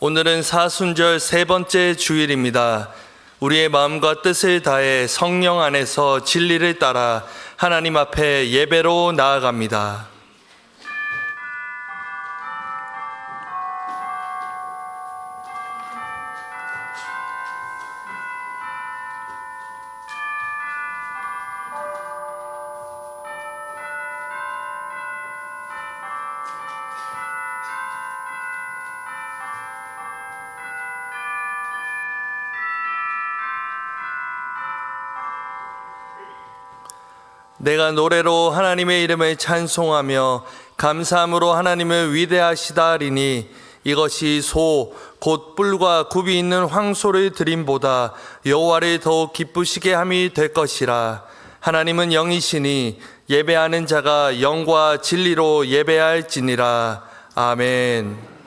오늘은 사순절 세 번째 주일입니다. 우리의 마음과 뜻을 다해 성령 안에서 진리를 따라 하나님 앞에 예배로 나아갑니다. 내가 노래로 하나님의 이름을 찬송하며 감사함으로 하나님을 위대하시다 하리니 이것이 소 곧 뿔과 굽이 있는 황소를 드림보다 여호와를 더욱 기쁘시게 함이 될 것이라. 하나님은 영이시니 예배하는 자가 영과 진리로 예배할지니라. 아멘.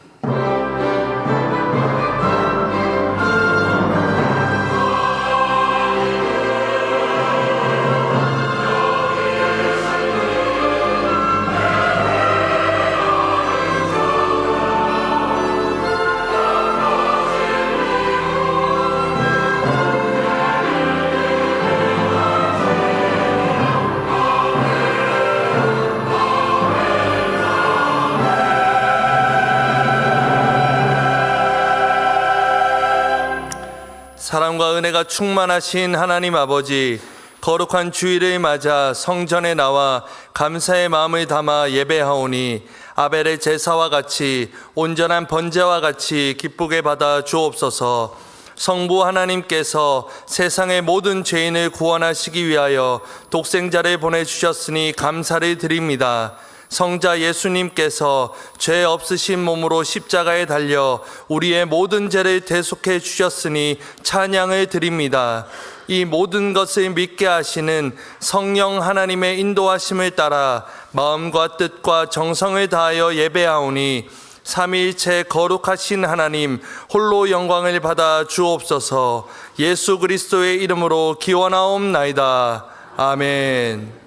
사랑과 은혜가 충만하신 하나님 아버지, 거룩한 주일을 맞아 성전에 나와 감사의 마음을 담아 예배하오니 아벨의 제사와 같이 온전한 번제와 같이 기쁘게 받아 주옵소서. 성부 하나님께서 세상의 모든 죄인을 구원하시기 위하여 독생자를 보내주셨으니 감사를 드립니다. 성자 예수님께서 죄 없으신 몸으로 십자가에 달려 우리의 모든 죄를 대속해 주셨으니 찬양을 드립니다. 이 모든 것을 믿게 하시는 성령 하나님의 인도하심을 따라 마음과 뜻과 정성을 다하여 예배하오니 삼위일체 거룩하신 하나님 홀로 영광을 받아 주옵소서. 예수 그리스도의 이름으로 기원하옵나이다. 아멘.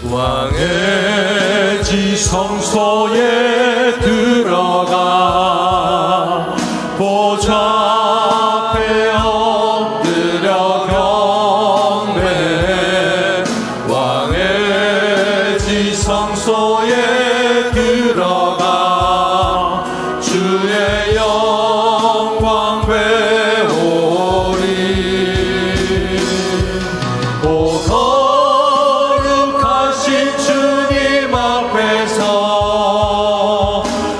왕의 지성소에 들어가 보좌 앞에 엎드려 경배해. 왕의 지성소에 들어가 주의 영광 배우리.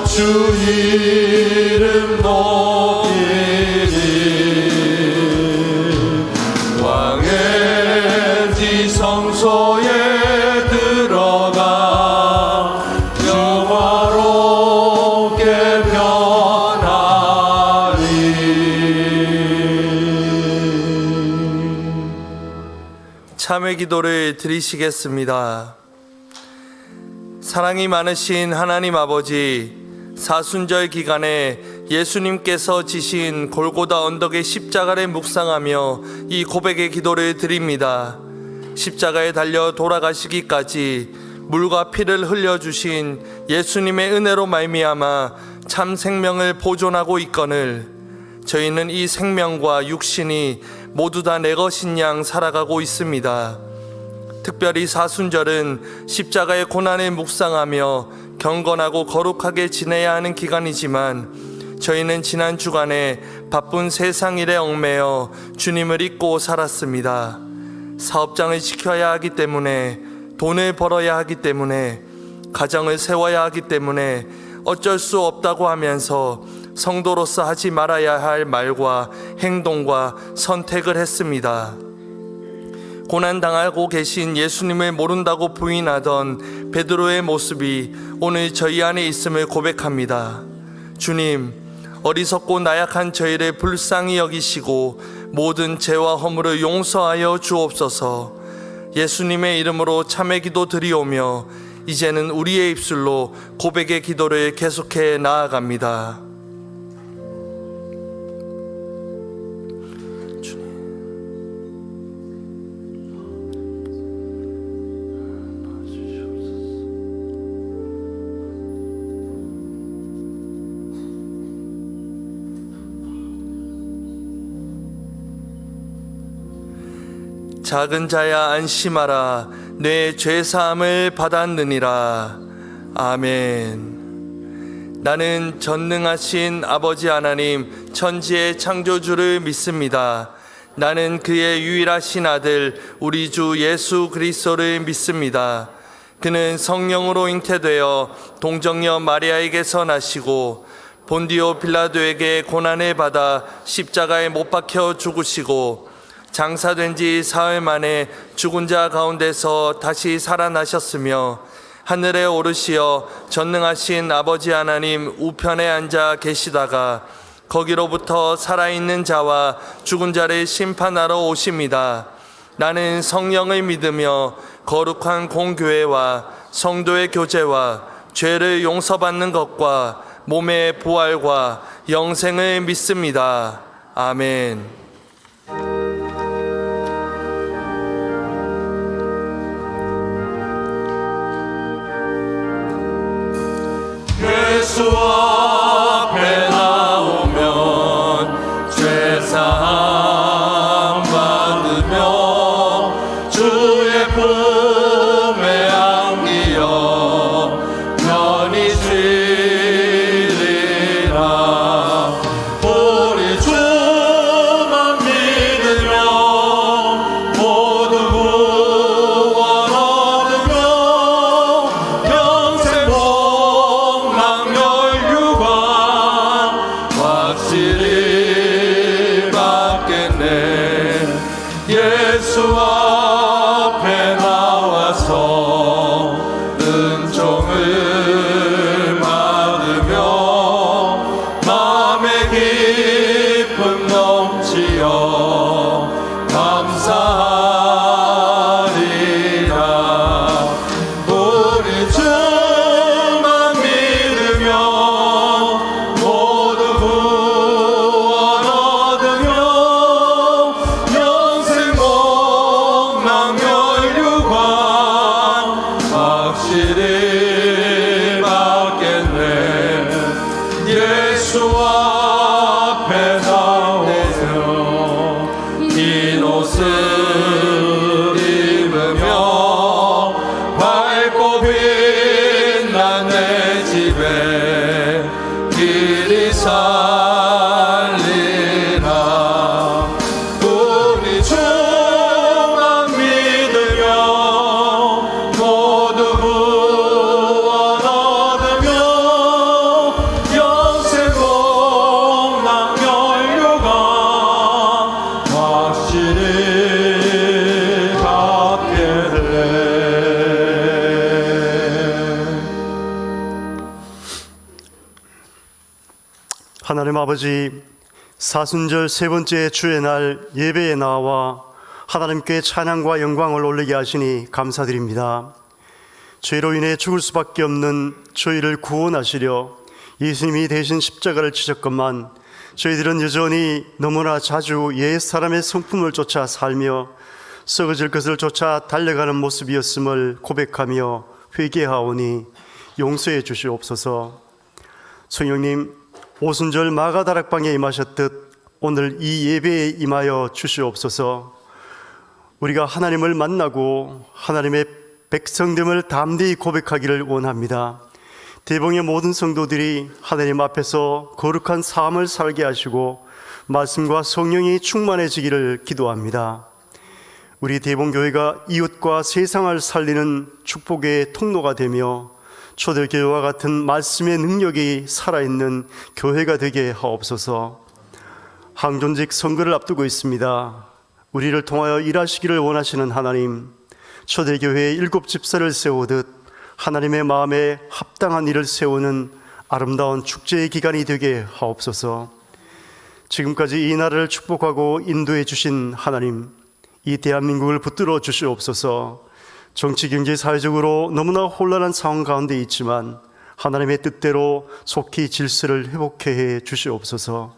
주 이름 높이리. 왕의 지성소에 들어가 영화롭게 변하리. 참회 기도를 드리시겠습니다. 사랑이 많으신 하나님 아버지, 사순절 기간에 예수님께서 지신 골고다 언덕의 십자가를 묵상하며 이 고백의 기도를 드립니다. 십자가에 달려 돌아가시기까지 물과 피를 흘려주신 예수님의 은혜로 말미암아 참 생명을 보존하고 있거늘 저희는 이 생명과 육신이 모두 다 내 것인 양 살아가고 있습니다. 특별히 사순절은 십자가의 고난을 묵상하며 경건하고 거룩하게 지내야 하는 기간이지만 저희는 지난 주간에 바쁜 세상 일에 얽매여 주님을 잊고 살았습니다. 사업장을 지켜야 하기 때문에, 돈을 벌어야 하기 때문에, 가정을 세워야 하기 때문에 어쩔 수 없다고 하면서 성도로서 하지 말아야 할 말과 행동과 선택을 했습니다. 고난당하고 계신 예수님을 모른다고 부인하던 베드로의 모습이 오늘 저희 안에 있음을 고백합니다. 주님, 어리석고 나약한 저희를 불쌍히 여기시고 모든 죄와 허물을 용서하여 주옵소서. 예수님의 이름으로 참회 기도 드리오며 이제는 우리의 입술로 고백의 기도를 계속해 나아갑니다. 작은 자야 안심하라. 내 죄사함을 받았느니라. 아멘. 나는 전능하신 아버지 하나님 천지의 창조주를 믿습니다. 나는 그의 유일하신 아들 우리 주 예수 그리스도를 믿습니다. 그는 성령으로 잉태되어 동정녀 마리아에게서 나시고 본디오 빌라도에게 고난을 받아 십자가에 못 박혀 죽으시고 장사된 지 사흘 만에 죽은 자 가운데서 다시 살아나셨으며 하늘에 오르시어 전능하신 아버지 하나님 우편에 앉아 계시다가 거기로부터 살아있는 자와 죽은 자를 심판하러 오십니다. 나는 성령을 믿으며 거룩한 공교회와 성도의 교제와 죄를 용서받는 것과 몸의 부활과 영생을 믿습니다. 아멘. 예수 앞에 나오면 죄사함 받으며 주의 품에 안기어 편히 쉬리라. 우리 주만 믿으며 모두 구원 얻으며 영생 복락멸유관 확실히 받겠네. 예수 앞에 나와서 은총을 받으며 마음의 기쁨 넘치어 감사하리라. 우리 주만 믿으며 모두 구원 얻으며 영생 복락멸유관 확실히 받겠네. 예수 앞에 나오며 흰 옷을 입으며 밝고 빛난 내 집에 길이 살리라. 우리 주만 믿으며 모두 구원 얻으며 영생 복락멸유관 확실히 받게 돼. 하나님 아버지, 사순절 세 번째 주의 날 예배에 나와 하나님께 찬양과 영광을 올리게 하시니 감사드립니다. 죄로 인해 죽을 수밖에 없는 저희를 구원하시려 예수님이 대신 십자가를 지셨건만 저희들은 여전히 너무나 자주 옛 사람의 성품을 쫓아 살며 썩어질 것을 쫓아 달려가는 모습이었음을 고백하며 회개하오니 용서해 주시옵소서. 성령님, 오순절 마가다락방에 임하셨듯 오늘 이 예배에 임하여 주시옵소서. 우리가 하나님을 만나고 하나님의 백성됨을 담대히 고백하기를 원합니다. 대봉의 모든 성도들이 하나님 앞에서 거룩한 삶을 살게 하시고 말씀과 성령이 충만해지기를 기도합니다. 우리 대봉교회가 이웃과 세상을 살리는 축복의 통로가 되며 초대교회와 같은 말씀의 능력이 살아있는 교회가 되게 하옵소서. 항존직 선거를 앞두고 있습니다. 우리를 통하여 일하시기를 원하시는 하나님, 초대교회의 7집사를 세우듯 하나님의 마음에 합당한 일을 세우는 아름다운 축제의 기간이 되게 하옵소서. 지금까지 이 나라를 축복하고 인도해 주신 하나님, 이 대한민국을 붙들어 주시옵소서. 정치, 경제, 사회적으로 너무나 혼란한 상황 가운데 있지만 하나님의 뜻대로 속히 질서를 회복해 주시옵소서.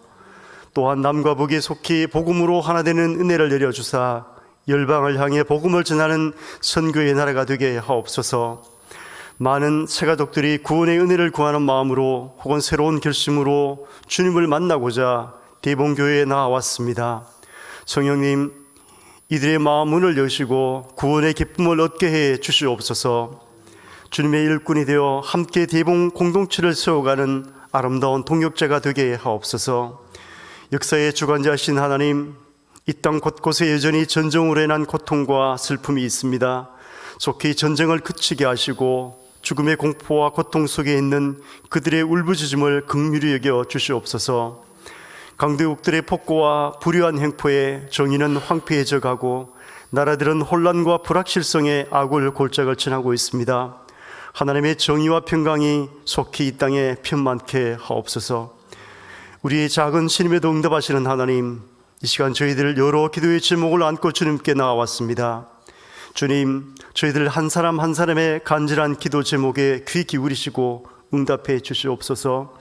또한 남과 북이 속히 복음으로 하나 되는 은혜를 내려주사 열방을 향해 복음을 전하는 선교의 나라가 되게 하옵소서. 많은 새가족들이 구원의 은혜를 구하는 마음으로 혹은 새로운 결심으로 주님을 만나고자 대봉교회에 나왔습니다. 성령님, 이들의 마음 문을 여시고 구원의 기쁨을 얻게 해 주시옵소서. 주님의 일꾼이 되어 함께 대봉 공동체를 세워가는 아름다운 동역자가 되게 하옵소서. 역사의 주관자신 하나님, 이 땅 곳곳에 여전히 전쟁으로 인한 고통과 슬픔이 있습니다. 속히 전쟁을 그치게 하시고 죽음의 공포와 고통 속에 있는 그들의 울부짖음을 긍휼히 여겨 주시옵소서. 강대국들의 폭거와 불의한 행포에 정의는 황폐해져 가고 나라들은 혼란과 불확실성에 악을 골짜기를 지나고 있습니다. 하나님의 정의와 평강이 속히 이 땅에 편만케 하옵소서. 우리의 작은 신임에도 응답하시는 하나님, 이 시간 저희들 여러 기도의 제목을 안고 주님께 나와왔습니다. 주님, 저희들 한 사람 한 사람의 간절한 기도 제목에 귀 기울이시고 응답해 주시옵소서.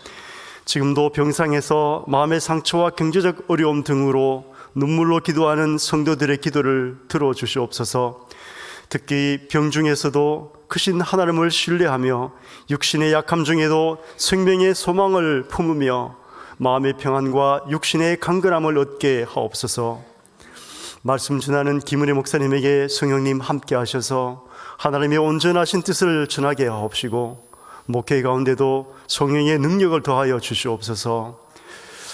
지금도 병상에서 마음의 상처와 경제적 어려움 등으로 눈물로 기도하는 성도들의 기도를 들어주시옵소서. 특히 병 중에서도 크신 하나님을 신뢰하며 육신의 약함 중에도 생명의 소망을 품으며 마음의 평안과 육신의 강건함을 얻게 하옵소서. 말씀 전하는 김은혜 목사님에게 성령님 함께 하셔서 하나님의 온전하신 뜻을 전하게 하옵시고 목회 가운데도 성령의 능력을 더하여 주시옵소서.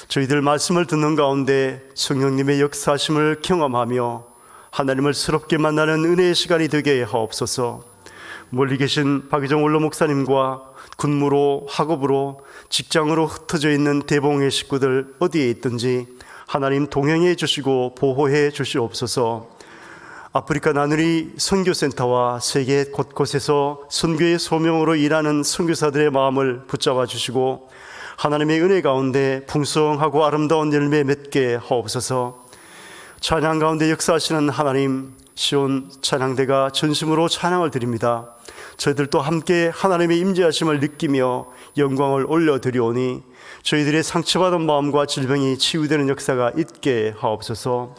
저희들 말씀을 듣는 가운데 성령님의 역사하심을 경험하며 하나님을 새롭게 만나는 은혜의 시간이 되게 하옵소서. 멀리 계신 박유정 원로 목사님과 군무로, 학업으로, 직장으로 흩어져 있는 대봉의 식구들 어디에 있든지 하나님 동행해 주시고 보호해 주시옵소서. 아프리카 나누리 선교센터와 세계 곳곳에서 선교의 소명으로 일하는 선교사들의 마음을 붙잡아 주시고 하나님의 은혜 가운데 풍성하고 아름다운 열매 맺게 하옵소서. 찬양 가운데 역사하시는 하나님, 시온 찬양대가 전심으로 찬양을 드립니다. 저희들도 함께 하나님의 임재하심을 느끼며 영광을 올려드리오니 저희들의 상처받은 마음과 질병이 치유되는 역사가 있게 하옵소서.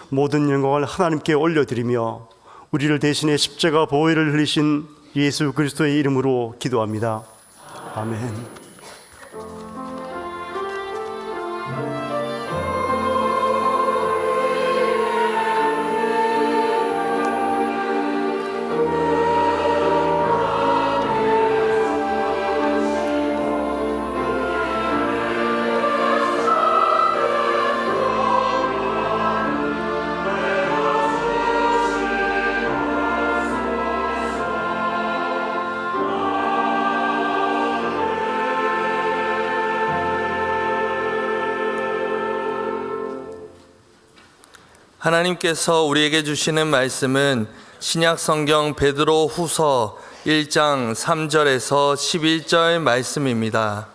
모든 영광을 하나님께 올려드리며 우리를 대신해 십자가 보혈을 흘리신 예수 그리스도의 이름으로 기도합니다. 아멘. 하나님께서 우리에게 주시는 말씀은 신약 성경 베드로 후서 1장 3절에서 11절 말씀입니다.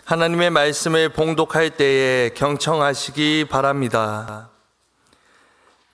하나님의 말씀을 봉독할 때에 경청하시기 바랍니다.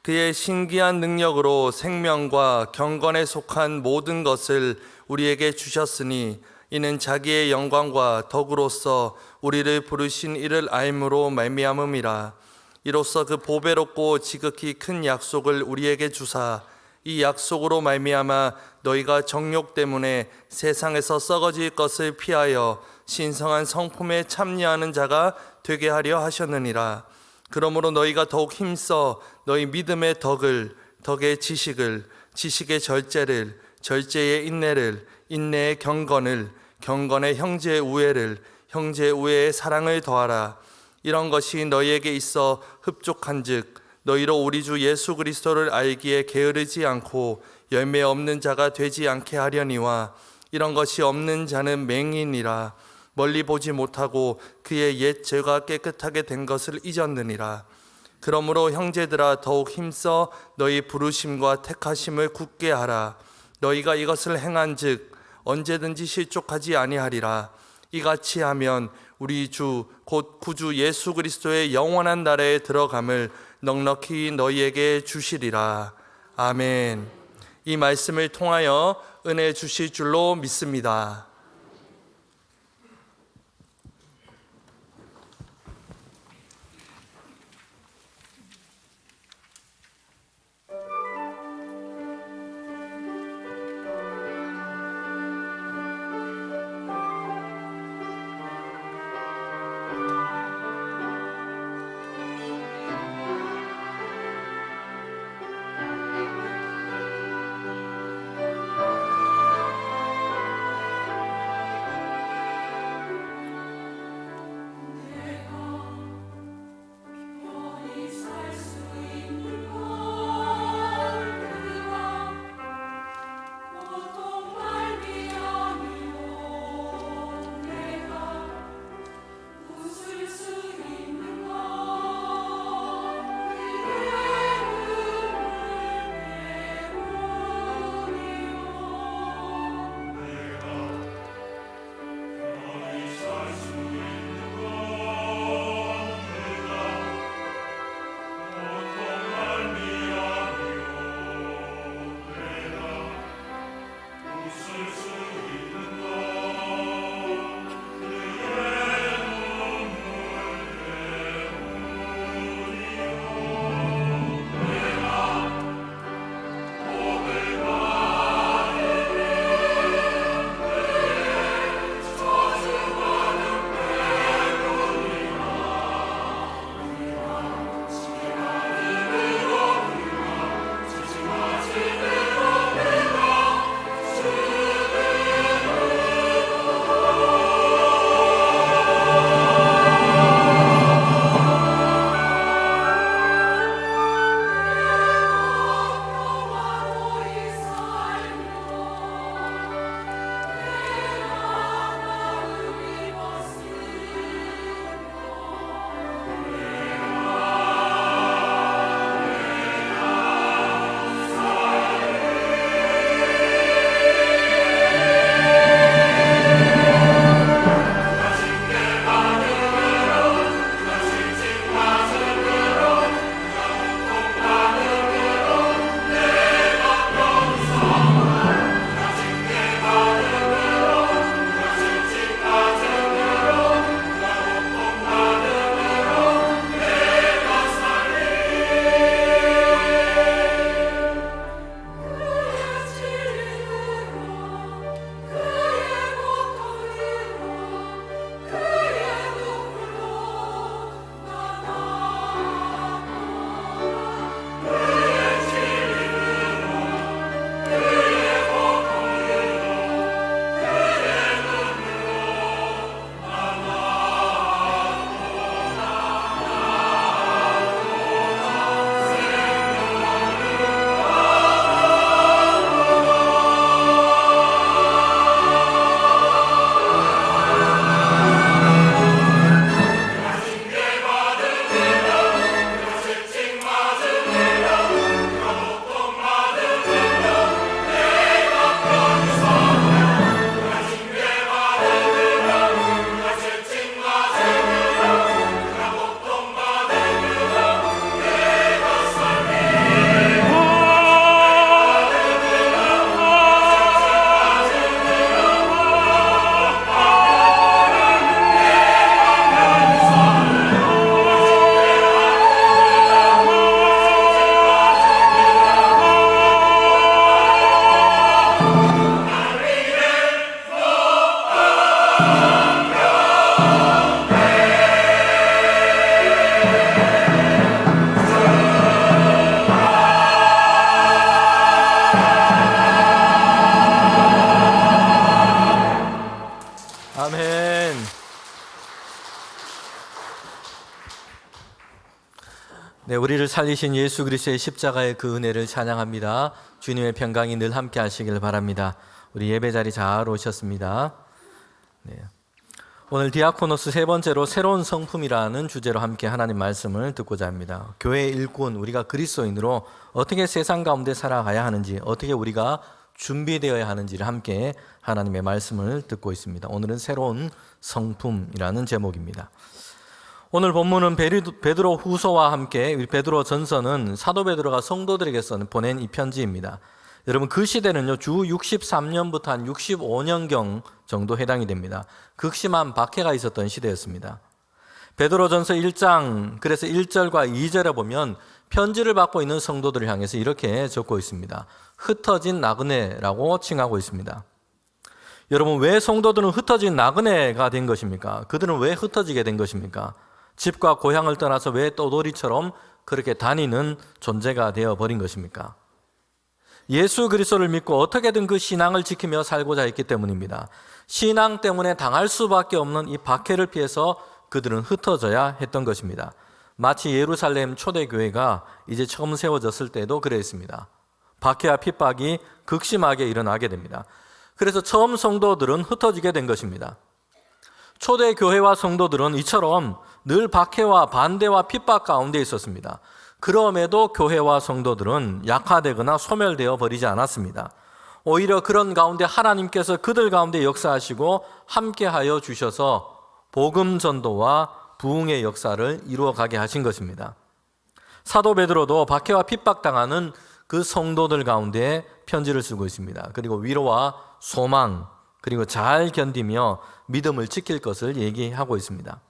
그의 신기한 능력으로 생명과 경건에 속한 모든 것을 우리에게 주셨으니 이는 자기의 영광과 덕으로서 우리를 부르신 이를 알므로 말미암음이라. 이로써 그 보배롭고 지극히 큰 약속을 우리에게 주사 이 약속으로 말미암아 너희가 정욕 때문에 세상에서 썩어질 것을 피하여 신성한 성품에 참여하는 자가 되게 하려 하셨느니라. 그러므로 너희가 더욱 힘써 너희 믿음의 덕을, 덕의 지식을, 지식의 절제를, 절제의 인내를, 인내의 경건을, 경건의 형제의 우애를, 형제의 우애의 사랑을 더하라. 이런 것이 너희에게 있어 흡족한즉 너희로 우리 주 예수 그리스도를 알기에 게으르지 않고 열매 없는 자가 되지 않게 하려니와 이런 것이 없는 자는 맹인이라. 멀리 보지 못하고 그의 옛 죄가 깨끗하게 된 것을 잊었느니라. 그러므로 형제들아 더욱 힘써 너희 부르심과 택하심을 굳게 하라. 너희가 이것을 행한즉 언제든지 실족하지 아니하리라. 이같이 하면 우리 주 곧 구주 예수 그리스도의 영원한 나라에 들어감을 넉넉히 너희에게 주시리라. 아멘. 이 말씀을 통하여 은혜 주실 줄로 믿습니다. 네, 우리를 살리신 예수 그리스도의 십자가의 그 은혜를 찬양합니다. 주님의 평강이 늘 함께 하시길 바랍니다. 우리 예배 자리 잘 오셨습니다. 네. 오늘 디아코노스 세 번째로 새로운 성품이라는 주제로 함께 하나님 말씀을 듣고자 합니다. 교회의 일꾼, 우리가 그리스도인으로 어떻게 세상 가운데 살아가야 하는지, 어떻게 우리가 준비되어야 하는지를 함께 하나님의 말씀을 듣고 있습니다. 오늘은 새로운 성품이라는 제목입니다. 오늘 본문은 베드로 후서와 함께 베드로 전서는 사도 베드로가 성도들에게 보낸 이 편지입니다. 여러분, 그 시대는요, 주 63년부터 한 65년경 정도 해당이 됩니다. 극심한 박해가 있었던 시대였습니다. 베드로전서 1장, 그래서 1절과 2절에 보면 편지를 받고 있는 성도들을 향해서 이렇게 적고 있습니다. 흩어진 나그네라고 칭하고 있습니다. 여러분, 왜 성도들은 흩어진 나그네가 된 것입니까? 그들은 왜 흩어지게 된 것입니까? 집과 고향을 떠나서 왜 떠돌이처럼 그렇게 다니는 존재가 되어버린 것입니까? 예수 그리스도를 믿고 어떻게든 그 신앙을 지키며 살고자 했기 때문입니다. 신앙 때문에 당할 수밖에 없는 이 박해를 피해서 그들은 흩어져야 했던 것입니다. 마치 예루살렘 초대교회가 이제 처음 세워졌을 때도 그랬습니다. 박해와 핍박이 극심하게 일어나게 됩니다. 그래서 처음 성도들은 흩어지게 된 것입니다. 초대교회와 성도들은 이처럼 늘 박해와 반대와 핍박 가운데 있었습니다. 그럼에도 교회와 성도들은 약화되거나 소멸되어 버리지 않았습니다. 오히려 그런 가운데 하나님께서 그들 가운데 역사하시고 함께하여 주셔서 복음 전도와 부흥의 역사를 이루어가게 하신 것입니다. 사도 베드로도 박해와 핍박당하는 그 성도들 가운데 편지를 쓰고 있습니다. 그리고 위로와 소망, 그리고 잘 견디며 믿음을 지킬 것을 얘기하고 있습니다.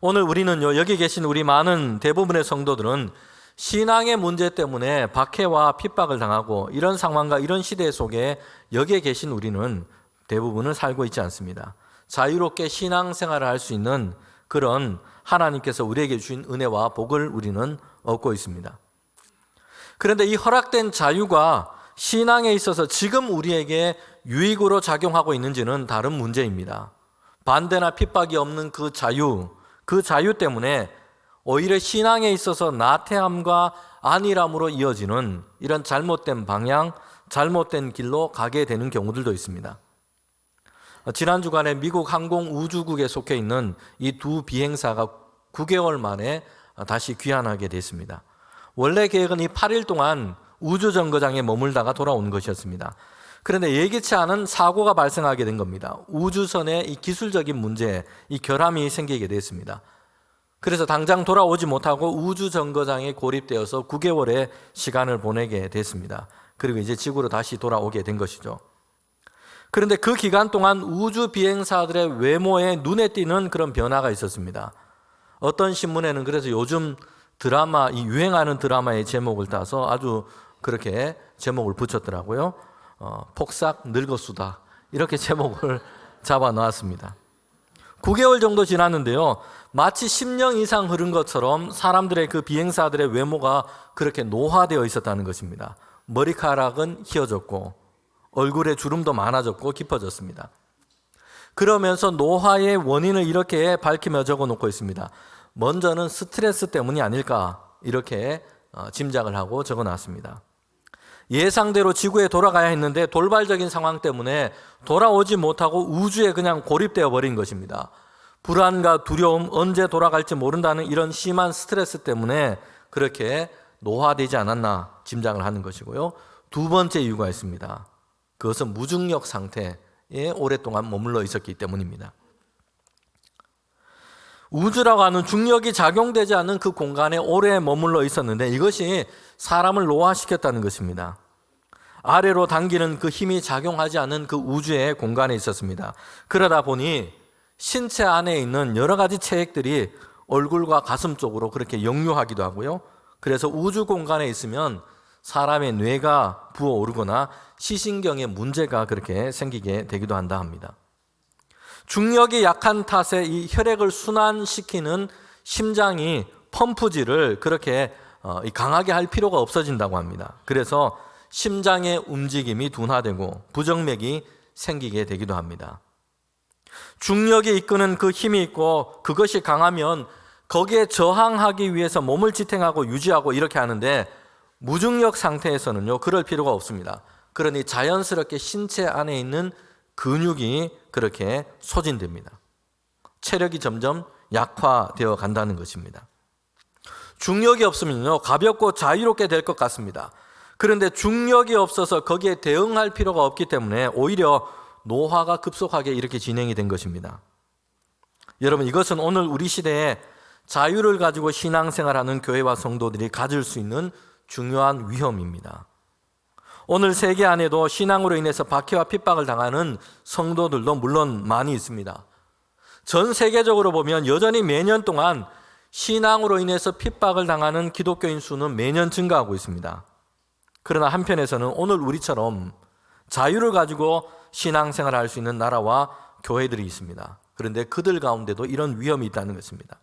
오늘 우리는요, 여기 계신 우리 많은 대부분의 성도들은 신앙의 문제 때문에 박해와 핍박을 당하고 이런 상황과 이런 시대 속에 여기에 계신 우리는 대부분을 살고 있지 않습니다. 자유롭게 신앙생활을 할 수 있는 그런 하나님께서 우리에게 주신 은혜와 복을 우리는 얻고 있습니다. 그런데 이 허락된 자유가 신앙에 있어서 지금 우리에게 유익으로 작용하고 있는지는 다른 문제입니다. 반대나 핍박이 없는 그 자유 때문에 오히려 신앙에 있어서 나태함과 안일함으로 이어지는 이런 잘못된 방향, 잘못된 길로 가게 되는 경우들도 있습니다. 지난 주간에 미국 항공우주국에 속해 있는 이 두 비행사가 9개월 만에 다시 귀환하게 됐습니다. 원래 계획은 이 8일 동안 우주정거장에 머물다가 돌아오는 것이었습니다. 그런데 예기치 않은 사고가 발생하게 된 겁니다. 우주선의 이 기술적인 문제, 이 결함이 생기게 됐습니다. 그래서 당장 돌아오지 못하고 우주정거장에 고립되어서 9개월의 시간을 보내게 됐습니다. 그리고 이제 지구로 다시 돌아오게 된 것이죠. 그런데 그 기간 동안 우주 비행사들의 외모에 눈에 띄는 그런 변화가 있었습니다. 어떤 신문에는 그래서 요즘 드라마, 이 유행하는 드라마의 제목을 따서 아주 그렇게 제목을 붙였더라고요. 폭삭 늙었수다, 이렇게 제목을 잡아 놓았습니다. 9개월 정도 지났는데요, 마치 10년 이상 흐른 것처럼 사람들의 그 비행사들의 외모가 그렇게 노화되어 있었다는 것입니다. 머리카락은 휘어졌고 얼굴에 주름도 많아졌고 깊어졌습니다. 그러면서 노화의 원인을 이렇게 밝히며 적어놓고 있습니다. 먼저는 스트레스 때문이 아닐까, 이렇게 짐작을 하고 적어놨습니다. 예상대로 지구에 돌아가야 했는데 돌발적인 상황 때문에 돌아오지 못하고 우주에 그냥 고립되어 버린 것입니다. 불안과 두려움, 언제 돌아갈지 모른다는 이런 심한 스트레스 때문에 그렇게 노화되지 않았나 짐작을 하는 것이고요. 두 번째 이유가 있습니다. 그것은 무중력 상태에 오랫동안 머물러 있었기 때문입니다. 우주라고 하는 중력이 작용되지 않는 그 공간에 오래 머물러 있었는데 이것이 사람을 노화시켰다는 것입니다. 아래로 당기는 그 힘이 작용하지 않는 그 우주의 공간에 있었습니다. 그러다 보니 신체 안에 있는 여러 가지 체액들이 얼굴과 가슴 쪽으로 그렇게 역류하기도 하고요. 그래서 우주 공간에 있으면 사람의 뇌가 부어오르거나 시신경에 문제가 그렇게 생기게 되기도 한다 합니다. 중력이 약한 탓에 이 혈액을 순환시키는 심장이 펌프질을 그렇게 강하게 할 필요가 없어진다고 합니다. 그래서 심장의 움직임이 둔화되고 부정맥이 생기게 되기도 합니다. 중력이 이끄는 그 힘이 있고 그것이 강하면 거기에 저항하기 위해서 몸을 지탱하고 유지하고 이렇게 하는데 무중력 상태에서는요, 그럴 필요가 없습니다. 그러니 자연스럽게 신체 안에 있는 근육이 그렇게 소진됩니다. 체력이 점점 약화되어 간다는 것입니다. 중력이 없으면요, 가볍고 자유롭게 될 것 같습니다. 그런데 중력이 없어서 거기에 대응할 필요가 없기 때문에 오히려 노화가 급속하게 이렇게 진행이 된 것입니다. 여러분, 이것은 오늘 우리 시대에 자유를 가지고 신앙생활하는 교회와 성도들이 가질 수 있는 중요한 위험입니다. 오늘 세계 안에도 신앙으로 인해서 박해와 핍박을 당하는 성도들도 물론 많이 있습니다. 전 세계적으로 보면 여전히 매년 동안 신앙으로 인해서 핍박을 당하는 기독교인 수는 매년 증가하고 있습니다. 그러나 한편에서는 오늘 우리처럼 자유를 가지고 신앙생활을 할 수 있는 나라와 교회들이 있습니다. 그런데 그들 가운데도 이런 위험이 있다는 것입니다.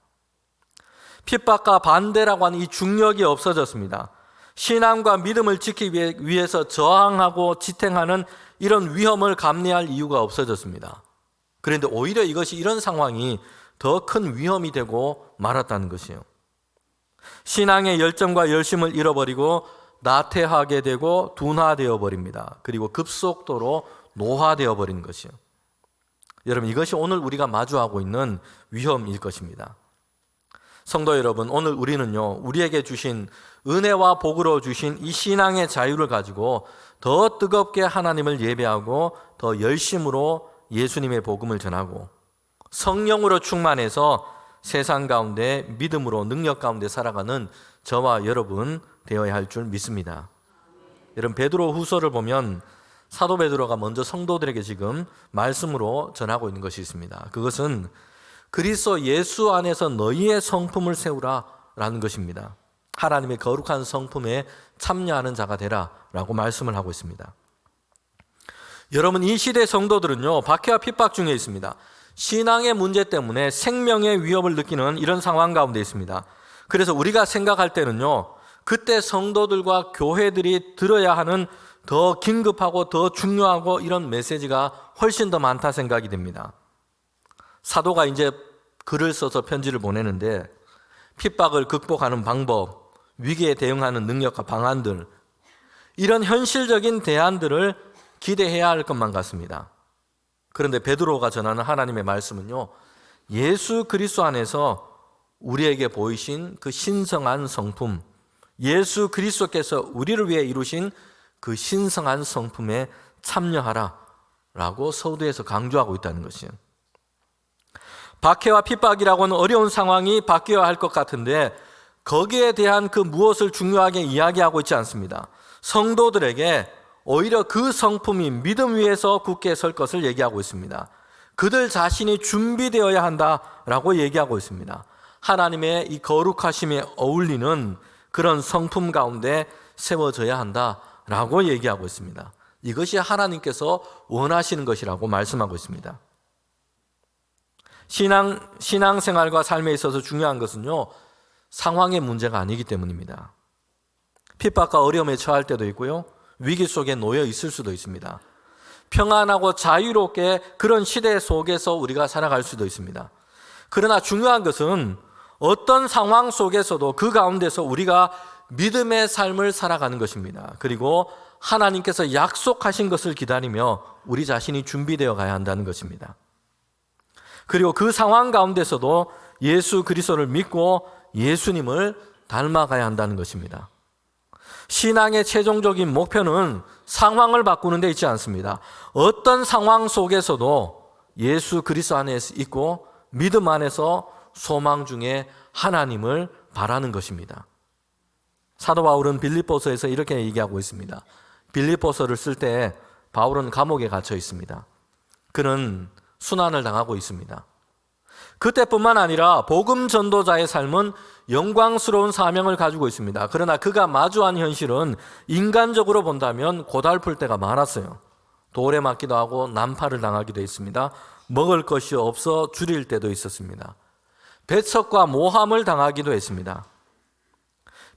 핍박과 반대라고 하는 이 중력이 없어졌습니다. 신앙과 믿음을 지키기 위해서 저항하고 지탱하는 이런 위험을 감내할 이유가 없어졌습니다. 그런데 오히려 이것이 이런 상황이 더 큰 위험이 되고 말았다는 것이에요. 신앙의 열정과 열심을 잃어버리고 나태하게 되고 둔화되어 버립니다. 그리고 급속도로 노화되어 버리는 것이요. 여러분, 이것이 오늘 우리가 마주하고 있는 위험일 것입니다. 성도 여러분, 오늘 우리는요, 우리에게 주신 은혜와 복으로 주신 이 신앙의 자유를 가지고 더 뜨겁게 하나님을 예배하고 더 열심으로 예수님의 복음을 전하고 성령으로 충만해서 세상 가운데 믿음으로 능력 가운데 살아가는 저와 여러분 되어야 할 줄 믿습니다. 여러분, 베드로 후서를 보면 사도 베드로가 먼저 성도들에게 지금 말씀으로 전하고 있는 것이 있습니다. 그것은 그리스도 예수 안에서 너희의 성품을 세우라 라는 것입니다. 하나님의 거룩한 성품에 참여하는 자가 되라 라고 말씀을 하고 있습니다. 여러분, 이 시대 성도들은요, 박해와 핍박 중에 있습니다. 신앙의 문제 때문에 생명의 위협을 느끼는 이런 상황 가운데 있습니다. 그래서 우리가 생각할 때는요, 그때 성도들과 교회들이 들어야 하는 더 긴급하고 더 중요하고 이런 메시지가 훨씬 더 많다 생각이 됩니다. 사도가 이제 글을 써서 편지를 보내는데 핍박을 극복하는 방법, 위기에 대응하는 능력과 방안들, 이런 현실적인 대안들을 기대해야 할 것만 같습니다. 그런데 베드로가 전하는 하나님의 말씀은요, 예수 그리스도 안에서 우리에게 보이신 그 신성한 성품, 예수 그리스도께서 우리를 위해 이루신 그 신성한 성품에 참여하라 라고 서두에서 강조하고 있다는 것이에요. 박해와 핍박이라고 하는 어려운 상황이 바뀌어야 할 것 같은데 거기에 대한 그 무엇을 중요하게 이야기하고 있지 않습니다. 성도들에게 오히려 그 성품이 믿음 위에서 굳게 설 것을 얘기하고 있습니다. 그들 자신이 준비되어야 한다라고 얘기하고 있습니다. 하나님의 이 거룩하심에 어울리는 그런 성품 가운데 세워져야 한다라고 얘기하고 있습니다. 이것이 하나님께서 원하시는 것이라고 말씀하고 있습니다. 신앙생활과 삶에 있어서 중요한 것은요, 상황의 문제가 아니기 때문입니다. 핍박과 어려움에 처할 때도 있고요, 위기 속에 놓여 있을 수도 있습니다. 평안하고 자유롭게 그런 시대 속에서 우리가 살아갈 수도 있습니다. 그러나 중요한 것은 어떤 상황 속에서도 그 가운데서 우리가 믿음의 삶을 살아가는 것입니다. 그리고 하나님께서 약속하신 것을 기다리며 우리 자신이 준비되어 가야 한다는 것입니다. 그리고 그 상황 가운데서도 예수 그리스도를 믿고 예수님을 닮아가야 한다는 것입니다. 신앙의 최종적인 목표는 상황을 바꾸는 데 있지 않습니다. 어떤 상황 속에서도 예수 그리스도 안에 있고 믿음 안에서 소망 중에 하나님을 바라는 것입니다. 사도 바울은 빌립보서에서 이렇게 얘기하고 있습니다. 빌립보서를 쓸 때 바울은 감옥에 갇혀 있습니다. 그는 순환을 당하고 있습니다. 그때뿐만 아니라 복음 전도자의 삶은 영광스러운 사명을 가지고 있습니다. 그러나 그가 마주한 현실은 인간적으로 본다면 고달플 때가 많았어요. 돌에 맞기도 하고 난파를 당하기도 했습니다. 먹을 것이 없어 줄일 때도 있었습니다. 배척과 모함을 당하기도 했습니다.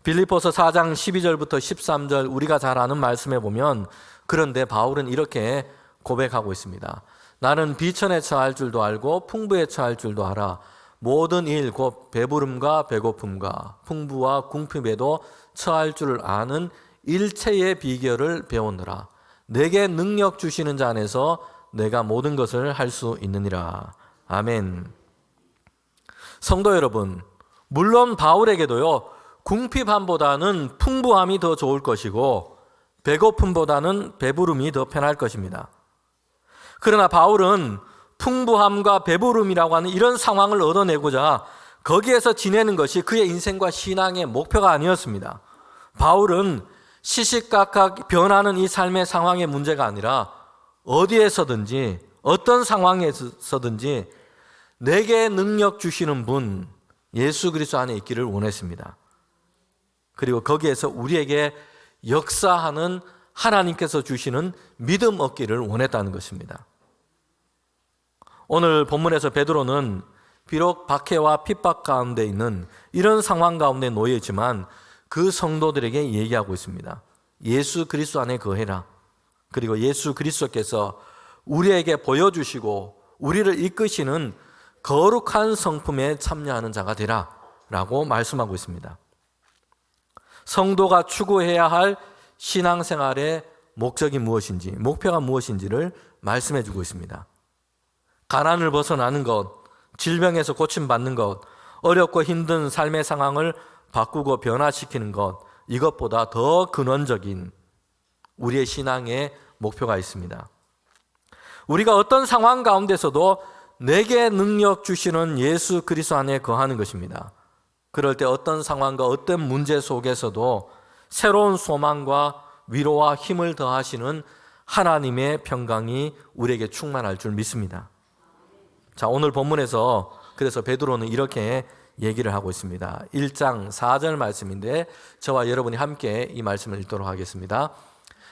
빌립보서 4장 12절부터 13절 우리가 잘 아는 말씀에 보면, 그런데 바울은 이렇게 고백하고 있습니다. 나는 비천에 처할 줄도 알고 풍부에 처할 줄도 알아. 모든 일 곧 배부름과 배고픔과 풍부와 궁핍에도 처할 줄 아는 일체의 비결을 배우느라. 내게 능력 주시는 자 안에서 내가 모든 것을 할 수 있느니라. 아멘. 성도 여러분, 물론 바울에게도요, 궁핍함보다는 풍부함이 더 좋을 것이고 배고픔보다는 배부름이 더 편할 것입니다. 그러나 바울은 풍부함과 배부름이라고 하는 이런 상황을 얻어내고자 거기에서 지내는 것이 그의 인생과 신앙의 목표가 아니었습니다. 바울은 시시각각 변하는 이 삶의 상황의 문제가 아니라 어디에서든지 어떤 상황에서든지 내게 능력 주시는 분 예수 그리스도 안에 있기를 원했습니다. 그리고 거기에서 우리에게 역사하는 하나님께서 주시는 믿음 얻기를 원했다는 것입니다. 오늘 본문에서 베드로는 비록 박해와 핍박 가운데 있는 이런 상황 가운데 놓여 있지만 그 성도들에게 얘기하고 있습니다. 예수 그리스도 안에 거해라. 그리고 예수 그리스도께서 우리에게 보여주시고 우리를 이끄시는 거룩한 성품에 참여하는 자가 되라 라고 말씀하고 있습니다. 성도가 추구해야 할 신앙생활의 목적이 무엇인지, 목표가 무엇인지를 말씀해 주고 있습니다. 가난을 벗어나는 것, 질병에서 고침받는 것, 어렵고 힘든 삶의 상황을 바꾸고 변화시키는 것, 이것보다 더 근원적인 우리의 신앙의 목표가 있습니다. 우리가 어떤 상황 가운데서도 내게 능력 주시는 예수 그리스도 안에 거하는 것입니다. 그럴 때 어떤 상황과 어떤 문제 속에서도 새로운 소망과 위로와 힘을 더하시는 하나님의 평강이 우리에게 충만할 줄 믿습니다. 자, 오늘 본문에서 그래서 베드로는 이렇게 얘기를 하고 있습니다. 1장 4절 말씀인데 저와 여러분이 함께 이 말씀을 읽도록 하겠습니다.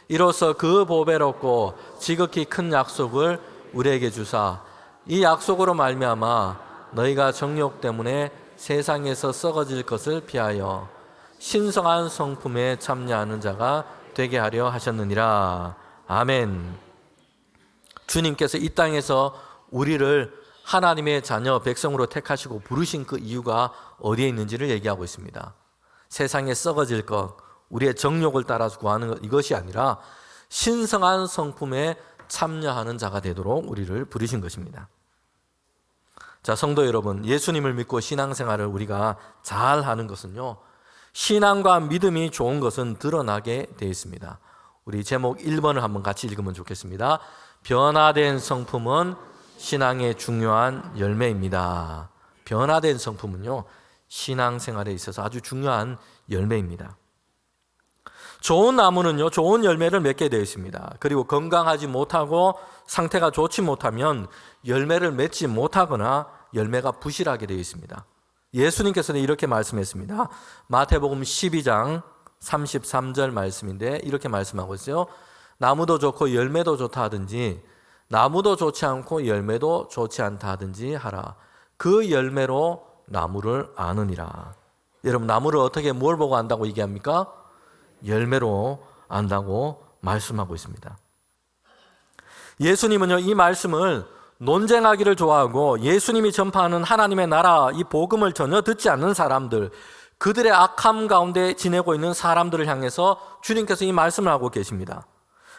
이로써 그 보배롭고 지극히 큰 약속을 우리에게 주사 이 약속으로 말미암아 너희가 정욕 때문에 세상에서 썩어질 것을 피하여 신성한 성품에 참여하는 자가 되게 하려 하셨느니라. 아멘. 주님께서 이 땅에서 우리를 하나님의 자녀 백성으로 택하시고 부르신 그 이유가 어디에 있는지를 얘기하고 있습니다. 세상에 썩어질 것, 우리의 정욕을 따라서 구하는 것, 이것이 아니라 신성한 성품에 참여하는 자가 되도록 우리를 부르신 것입니다. 자, 성도 여러분, 예수님을 믿고 신앙생활을 우리가 잘 하는 것은요, 신앙과 믿음이 좋은 것은 드러나게 되어 있습니다. 우리 제목 1번을 한번 같이 읽으면 좋겠습니다. 변화된 성품은 신앙의 중요한 열매입니다. 변화된 성품은요, 신앙생활에 있어서 아주 중요한 열매입니다. 좋은 나무는요, 좋은 열매를 맺게 되어 있습니다. 그리고 건강하지 못하고 상태가 좋지 못하면 열매를 맺지 못하거나 열매가 부실하게 되어 있습니다. 예수님께서는 이렇게 말씀했습니다. 마태복음 12장 33절 말씀인데 이렇게 말씀하고 있어요. 나무도 좋고 열매도 좋다 하든지 나무도 좋지 않고 열매도 좋지 않다 하든지 하라. 그 열매로 나무를 아느니라. 여러분, 나무를 어떻게 뭘 보고 안다고 얘기합니까? 열매로 안다고 말씀하고 있습니다. 예수님은요, 이 말씀을 논쟁하기를 좋아하고 예수님이 전파하는 하나님의 나라 이 복음을 전혀 듣지 않는 사람들, 그들의 악함 가운데 지내고 있는 사람들을 향해서 주님께서 이 말씀을 하고 계십니다.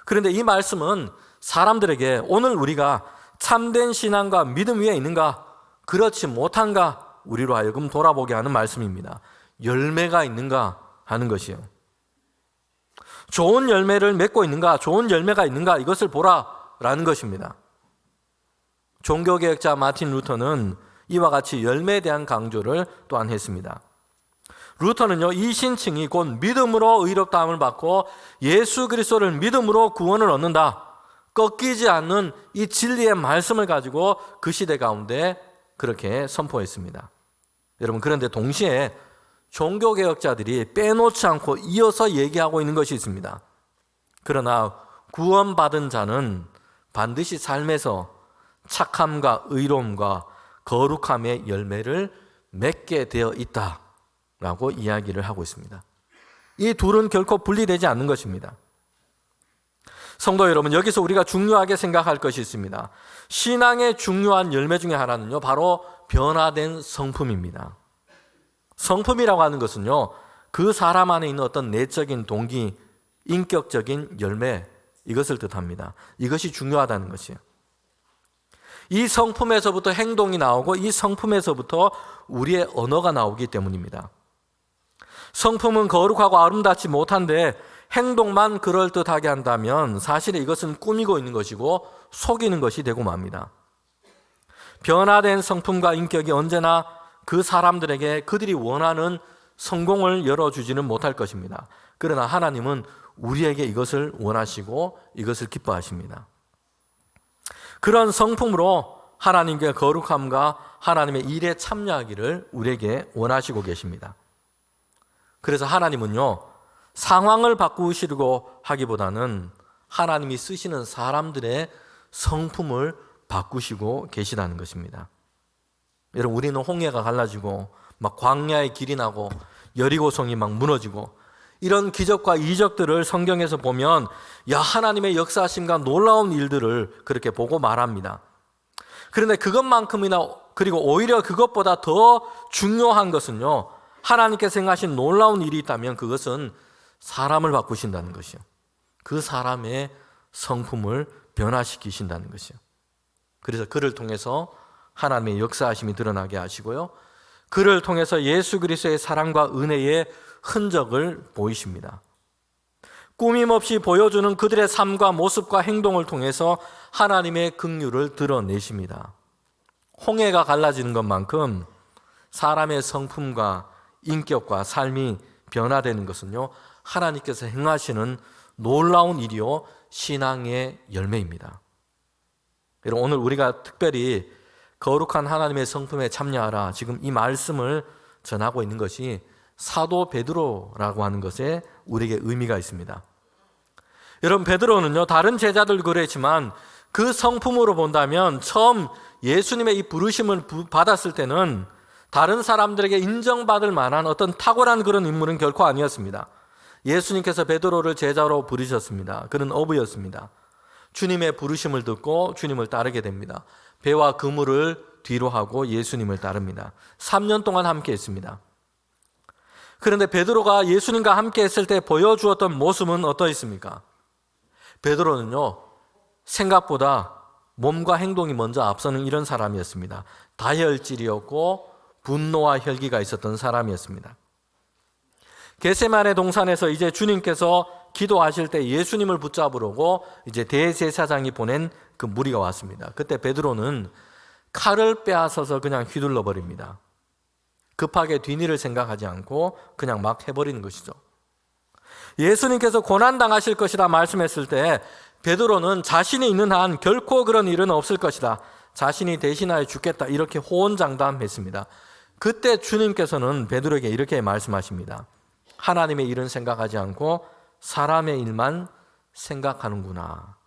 그런데 이 말씀은 사람들에게 오늘 우리가 참된 신앙과 믿음 위에 있는가, 그렇지 못한가 우리로 하여금 돌아보게 하는 말씀입니다. 열매가 있는가 하는 것이요. 좋은 열매를 맺고 있는가, 좋은 열매가 있는가, 이것을 보라라는 것입니다. 종교개혁자 마틴 루터는 이와 같이 열매에 대한 강조를 또한 했습니다. 루터는요, 이 신칭이 곧 믿음으로 의롭다함을 받고 예수 그리스도를 믿음으로 구원을 얻는다, 꺾이지 않는 이 진리의 말씀을 가지고 그 시대 가운데 그렇게 선포했습니다. 여러분, 그런데 동시에 종교개혁자들이 빼놓지 않고 이어서 얘기하고 있는 것이 있습니다. 그러나 구원받은 자는 반드시 삶에서 착함과 의로움과 거룩함의 열매를 맺게 되어 있다라고 이야기를 하고 있습니다. 이 둘은 결코 분리되지 않는 것입니다. 성도 여러분, 여기서 우리가 중요하게 생각할 것이 있습니다. 신앙의 중요한 열매 중에 하나는요, 바로 변화된 성품입니다. 성품이라고 하는 것은요, 그 사람 안에 있는 어떤 내적인 동기, 인격적인 열매, 이것을 뜻합니다. 이것이 중요하다는 것이에요. 이 성품에서부터 행동이 나오고 이 성품에서부터 우리의 언어가 나오기 때문입니다. 성품은 거룩하고 아름답지 못한데 행동만 그럴듯하게 한다면 사실 이것은 꾸미고 있는 것이고 속이는 것이 되고 맙니다. 변화된 성품과 인격이 언제나 그 사람들에게 그들이 원하는 성공을 열어주지는 못할 것입니다. 그러나 하나님은 우리에게 이것을 원하시고 이것을 기뻐하십니다. 그런 성품으로 하나님께 거룩함과 하나님의 일에 참여하기를 우리에게 원하시고 계십니다. 그래서 하나님은요, 상황을 바꾸시려고 하기보다는 하나님이 쓰시는 사람들의 성품을 바꾸시고 계시다는 것입니다. 여러분, 우리는 홍해가 갈라지고 막 광야의 길이 나고 여리고성이 막 무너지고 이런 기적과 이적들을 성경에서 보면 하나님의 역사하심과 놀라운 일들을 그렇게 보고 말합니다. 그런데 그것만큼이나, 그리고 오히려 그것보다 더 중요한 것은요, 하나님께서 행하신 놀라운 일이 있다면 그것은 사람을 바꾸신다는 것이요, 그 사람의 성품을 변화시키신다는 것이요. 그래서 그를 통해서 하나님의 역사하심이 드러나게 하시고요, 그를 통해서 예수 그리스도의 사랑과 은혜의 흔적을 보이십니다. 꾸밈없이 보여주는 그들의 삶과 모습과 행동을 통해서 하나님의 긍휼을 드러내십니다. 홍해가 갈라지는 것만큼 사람의 성품과 인격과 삶이 변화되는 것은요, 하나님께서 행하시는 놀라운 일이요, 신앙의 열매입니다. 여러분, 오늘 우리가 특별히 거룩한 하나님의 성품에 참여하라, 지금 이 말씀을 전하고 있는 것이 사도 베드로라고 하는 것에 우리에게 의미가 있습니다. 여러분, 베드로는요, 다른 제자들도 그랬지만 그 성품으로 본다면 처음 예수님의 이 부르심을 받았을 때는 다른 사람들에게 인정받을 만한 어떤 탁월한 그런 인물은 결코 아니었습니다. 예수님께서 베드로를 제자로 부르셨습니다. 그는 어부였습니다. 주님의 부르심을 듣고 주님을 따르게 됩니다. 배와 그물을 뒤로 하고 예수님을 따릅니다. 3년 동안 함께 했습니다. 그런데 베드로가 예수님과 함께 했을 때 보여주었던 모습은 어떠했습니까? 베드로는요, 생각보다 몸과 행동이 먼저 앞서는 이런 사람이었습니다. 다혈질이었고 분노와 혈기가 있었던 사람이었습니다. 겟세마네 동산에서 이제 주님께서 기도하실 때 예수님을 붙잡으려고 이제 대제사장이 보낸 그 무리가 왔습니다. 그때 베드로는 칼을 빼앗아서 그냥 휘둘러 버립니다. 급하게 뒷일을 생각하지 않고 그냥 막 해버리는 것이죠. 예수님께서 고난당하실 것이다 말씀했을 때 베드로는 자신이 있는 한 결코 그런 일은 없을 것이다, 자신이 대신하여 죽겠다, 이렇게 호언장담했습니다. 그때 주님께서는 베드로에게 이렇게 말씀하십니다. 하나님의 일은 생각하지 않고 사람의 일만 생각하는구나.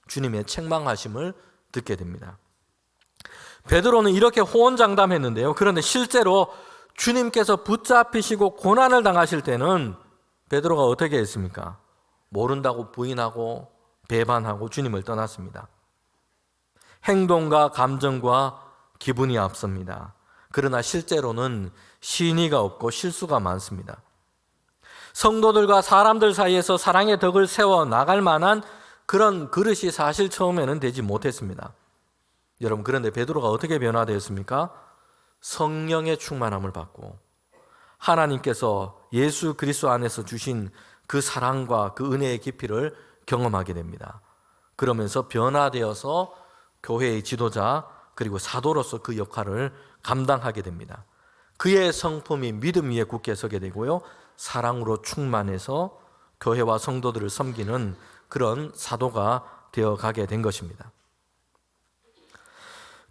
주님의 책망하심을 듣게 됩니다. 베드로는 이렇게 호언장담했는데요, 그런데 실제로 주님께서 붙잡히시고 고난을 당하실 때는 베드로가 어떻게 했습니까? 모른다고 부인하고 배반하고 주님을 떠났습니다. 행동과 감정과 기분이 앞섭니다. 그러나 실제로는 신의가 없고 실수가 많습니다. 성도들과 사람들 사이에서 사랑의 덕을 세워 나갈 만한 그런 그릇이 사실 처음에는 되지 못했습니다. 여러분, 그런데 베드로가 어떻게 변화되었습니까? 성령의 충만함을 받고 하나님께서 예수 그리스도 안에서 주신 그 사랑과 그 은혜의 깊이를 경험하게 됩니다. 그러면서 변화되어서 교회의 지도자 그리고 사도로서 그 역할을 감당하게 됩니다. 그의 성품이 믿음 위에 굳게 서게 되고요, 사랑으로 충만해서 교회와 성도들을 섬기는 그런 사도가 되어가게 된 것입니다.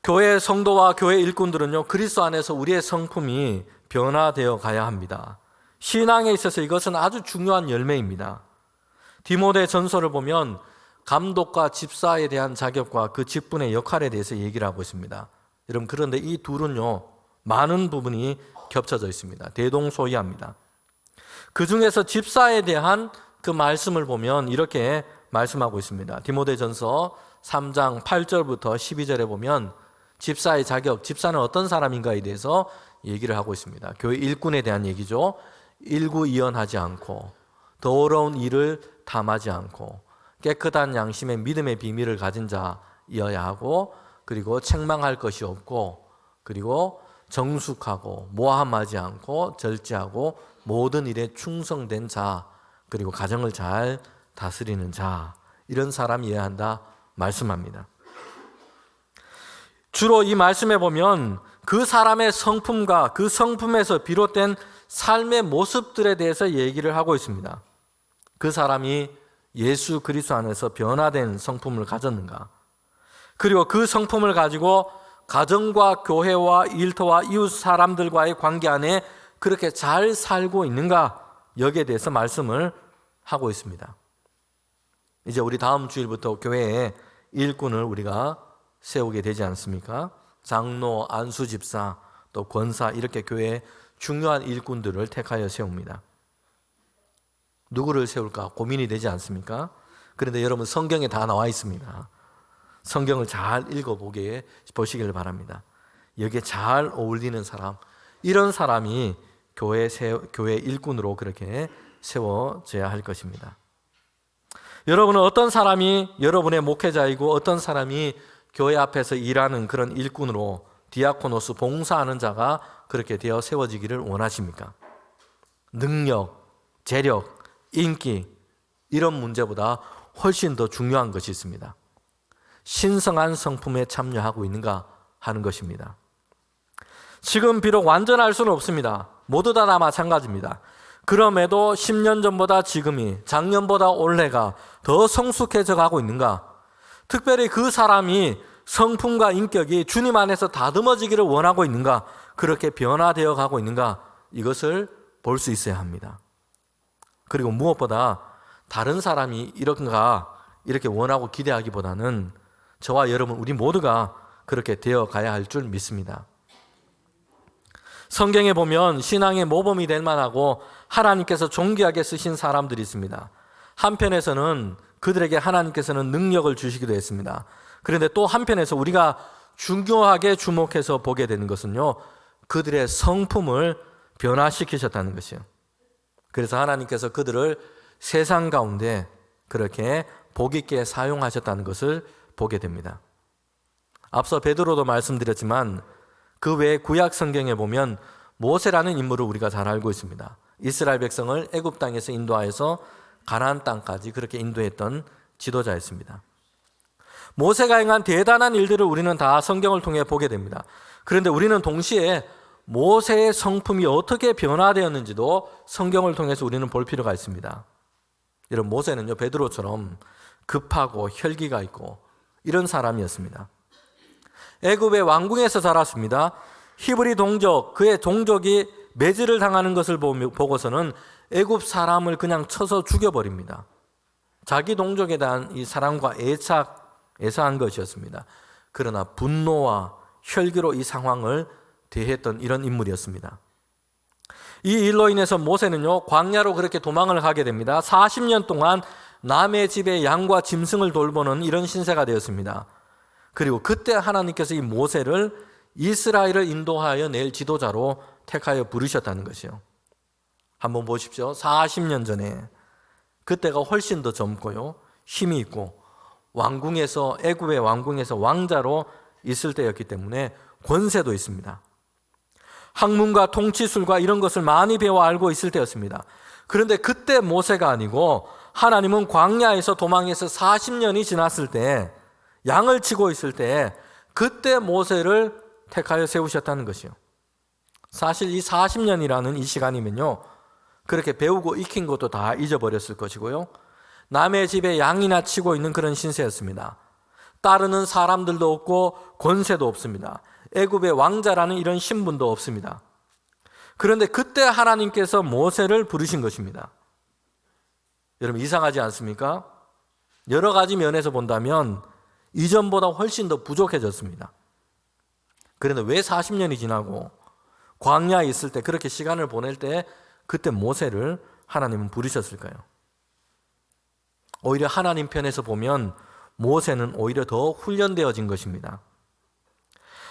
교회 성도와 교회 일꾼들은요, 그리스도 안에서 우리의 성품이 변화되어 가야 합니다. 신앙에 있어서 이것은 아주 중요한 열매입니다. 디모데 전서를 보면 감독과 집사에 대한 자격과 그 직분의 역할에 대해서 얘기를 하고 있습니다. 여러분, 그런데 이 둘은요, 많은 부분이 겹쳐져 있습니다. 대동소이합니다. 그 중에서 집사에 대한 그 말씀을 보면 이렇게 말씀하고 있습니다. 디모데전서 3장 8절부터 12절에 보면 집사의 자격, 집사는 어떤 사람인가에 대해서 얘기를 하고 있습니다. 교회 일꾼에 대한 얘기죠. 일구이연하지 않고 더러운 일을 탐하지 않고 깨끗한 양심의 믿음의 비밀을 가진 자이어야 하고, 그리고 책망할 것이 없고, 그리고 정숙하고 모함하지 않고 절제하고 모든 일에 충성된 자, 그리고 가정을 잘 다스리는 자, 이런 사람이어야 한다 말씀합니다. 주로 이 말씀에 보면 그 사람의 성품과 그 성품에서 비롯된 삶의 모습들에 대해서 얘기를 하고 있습니다. 그 사람이 예수 그리스도 안에서 변화된 성품을 가졌는가, 그리고 그 성품을 가지고 가정과 교회와 일터와 이웃 사람들과의 관계 안에 그렇게 잘 살고 있는가, 여기에 대해서 말씀을 하고 있습니다. 이제 우리 다음 주일부터 교회에 일꾼을 우리가 세우게 되지 않습니까? 장로, 안수집사, 또 권사, 이렇게 교회에 중요한 일꾼들을 택하여 세웁니다. 누구를 세울까 고민이 되지 않습니까? 그런데 여러분, 성경에 다 나와 있습니다. 성경을 잘 읽어보시길 바랍니다. 여기에 잘 어울리는 사람, 이런 사람이 교회 일꾼으로 그렇게 세워져야 할 것입니다. 여러분은 어떤 사람이 여러분의 목회자이고 어떤 사람이 교회 앞에서 일하는 그런 일꾼으로, 디아코노스, 봉사하는 자가 그렇게 되어 세워지기를 원하십니까? 능력, 재력, 인기, 이런 문제보다 훨씬 더 중요한 것이 있습니다. 신성한 성품에 참여하고 있는가 하는 것입니다. 지금 비록 완전할 수는 없습니다. 모두 다 마찬가지입니다. 그럼에도 10년 전보다 지금이, 작년보다 올해가 더 성숙해져 가고 있는가? 특별히 그 사람이 성품과 인격이 주님 안에서 다듬어지기를 원하고 있는가? 그렇게 변화되어 가고 있는가? 이것을 볼 수 있어야 합니다. 그리고 무엇보다 다른 사람이 이렇게 원하고 기대하기보다는 저와 여러분, 우리 모두가 그렇게 되어 가야 할 줄 믿습니다. 성경에 보면 신앙의 모범이 될 만하고 하나님께서 존귀하게 쓰신 사람들이 있습니다. 한편에서는 그들에게 하나님께서는 능력을 주시기도 했습니다. 그런데 또 한편에서 우리가 중요하게 주목해서 보게 되는 것은요, 그들의 성품을 변화시키셨다는 것이요. 그래서 하나님께서 그들을 세상 가운데 그렇게 복 있게 사용하셨다는 것을 보게 됩니다. 앞서 베드로도 말씀드렸지만 그 외에 구약 성경에 보면 모세라는 인물을 우리가 잘 알고 있습니다. 이스라엘 백성을 애굽 땅에서 인도하여서 가나안 땅까지 그렇게 인도했던 지도자였습니다. 모세가 행한 대단한 일들을 우리는 다 성경을 통해 보게 됩니다. 그런데 우리는 동시에 모세의 성품이 어떻게 변화되었는지도 성경을 통해서 우리는 볼 필요가 있습니다. 여러분, 모세는요, 베드로처럼 급하고 혈기가 있고 이런 사람이었습니다. 애굽의 왕궁에서 자랐습니다. 히브리 동족, 그의 동족이 매질을 당하는 것을 보고서는 애굽 사람을 그냥 쳐서 죽여버립니다. 자기 동족에 대한 이 사랑과 애사한 것이었습니다. 그러나 분노와 혈기로 이 상황을 대했던 이런 인물이었습니다. 이 일로 인해서 모세는요, 광야로 그렇게 도망을 가게 됩니다. 40년 동안 남의 집에 양과 짐승을 돌보는 이런 신세가 되었습니다. 그리고 그때 하나님께서 이 모세를 이스라엘을 인도하여 낼 지도자로 택하여 부르셨다는 것이요. 한번 보십시오. 40년 전에, 그때가 훨씬 더 젊고요, 힘이 있고 왕궁에서, 애굽의 왕궁에서 왕자로 있을 때였기 때문에 권세도 있습니다. 학문과 통치술과 이런 것을 많이 배워 알고 있을 때였습니다. 그런데 그때 모세가 아니고 하나님은 광야에서 도망해서 40년이 지났을 때, 양을 치고 있을 때, 그때 모세를 택하여 세우셨다는 것이요. 사실 이 40년이라는 이 시간이면요, 그렇게 배우고 익힌 것도 다 잊어버렸을 것이고요, 남의 집에 양이나 치고 있는 그런 신세였습니다. 따르는 사람들도 없고 권세도 없습니다. 애굽의 왕자라는 이런 신분도 없습니다. 그런데 그때 하나님께서 모세를 부르신 것입니다. 여러분, 이상하지 않습니까? 여러 가지 면에서 본다면 이전보다 훨씬 더 부족해졌습니다. 그런데 왜 40년이 지나고 광야에 있을 때, 그렇게 시간을 보낼 때 그때 모세를 하나님은 부르셨을까요? 오히려 하나님 편에서 보면 모세는 오히려 더 훈련되어진 것입니다.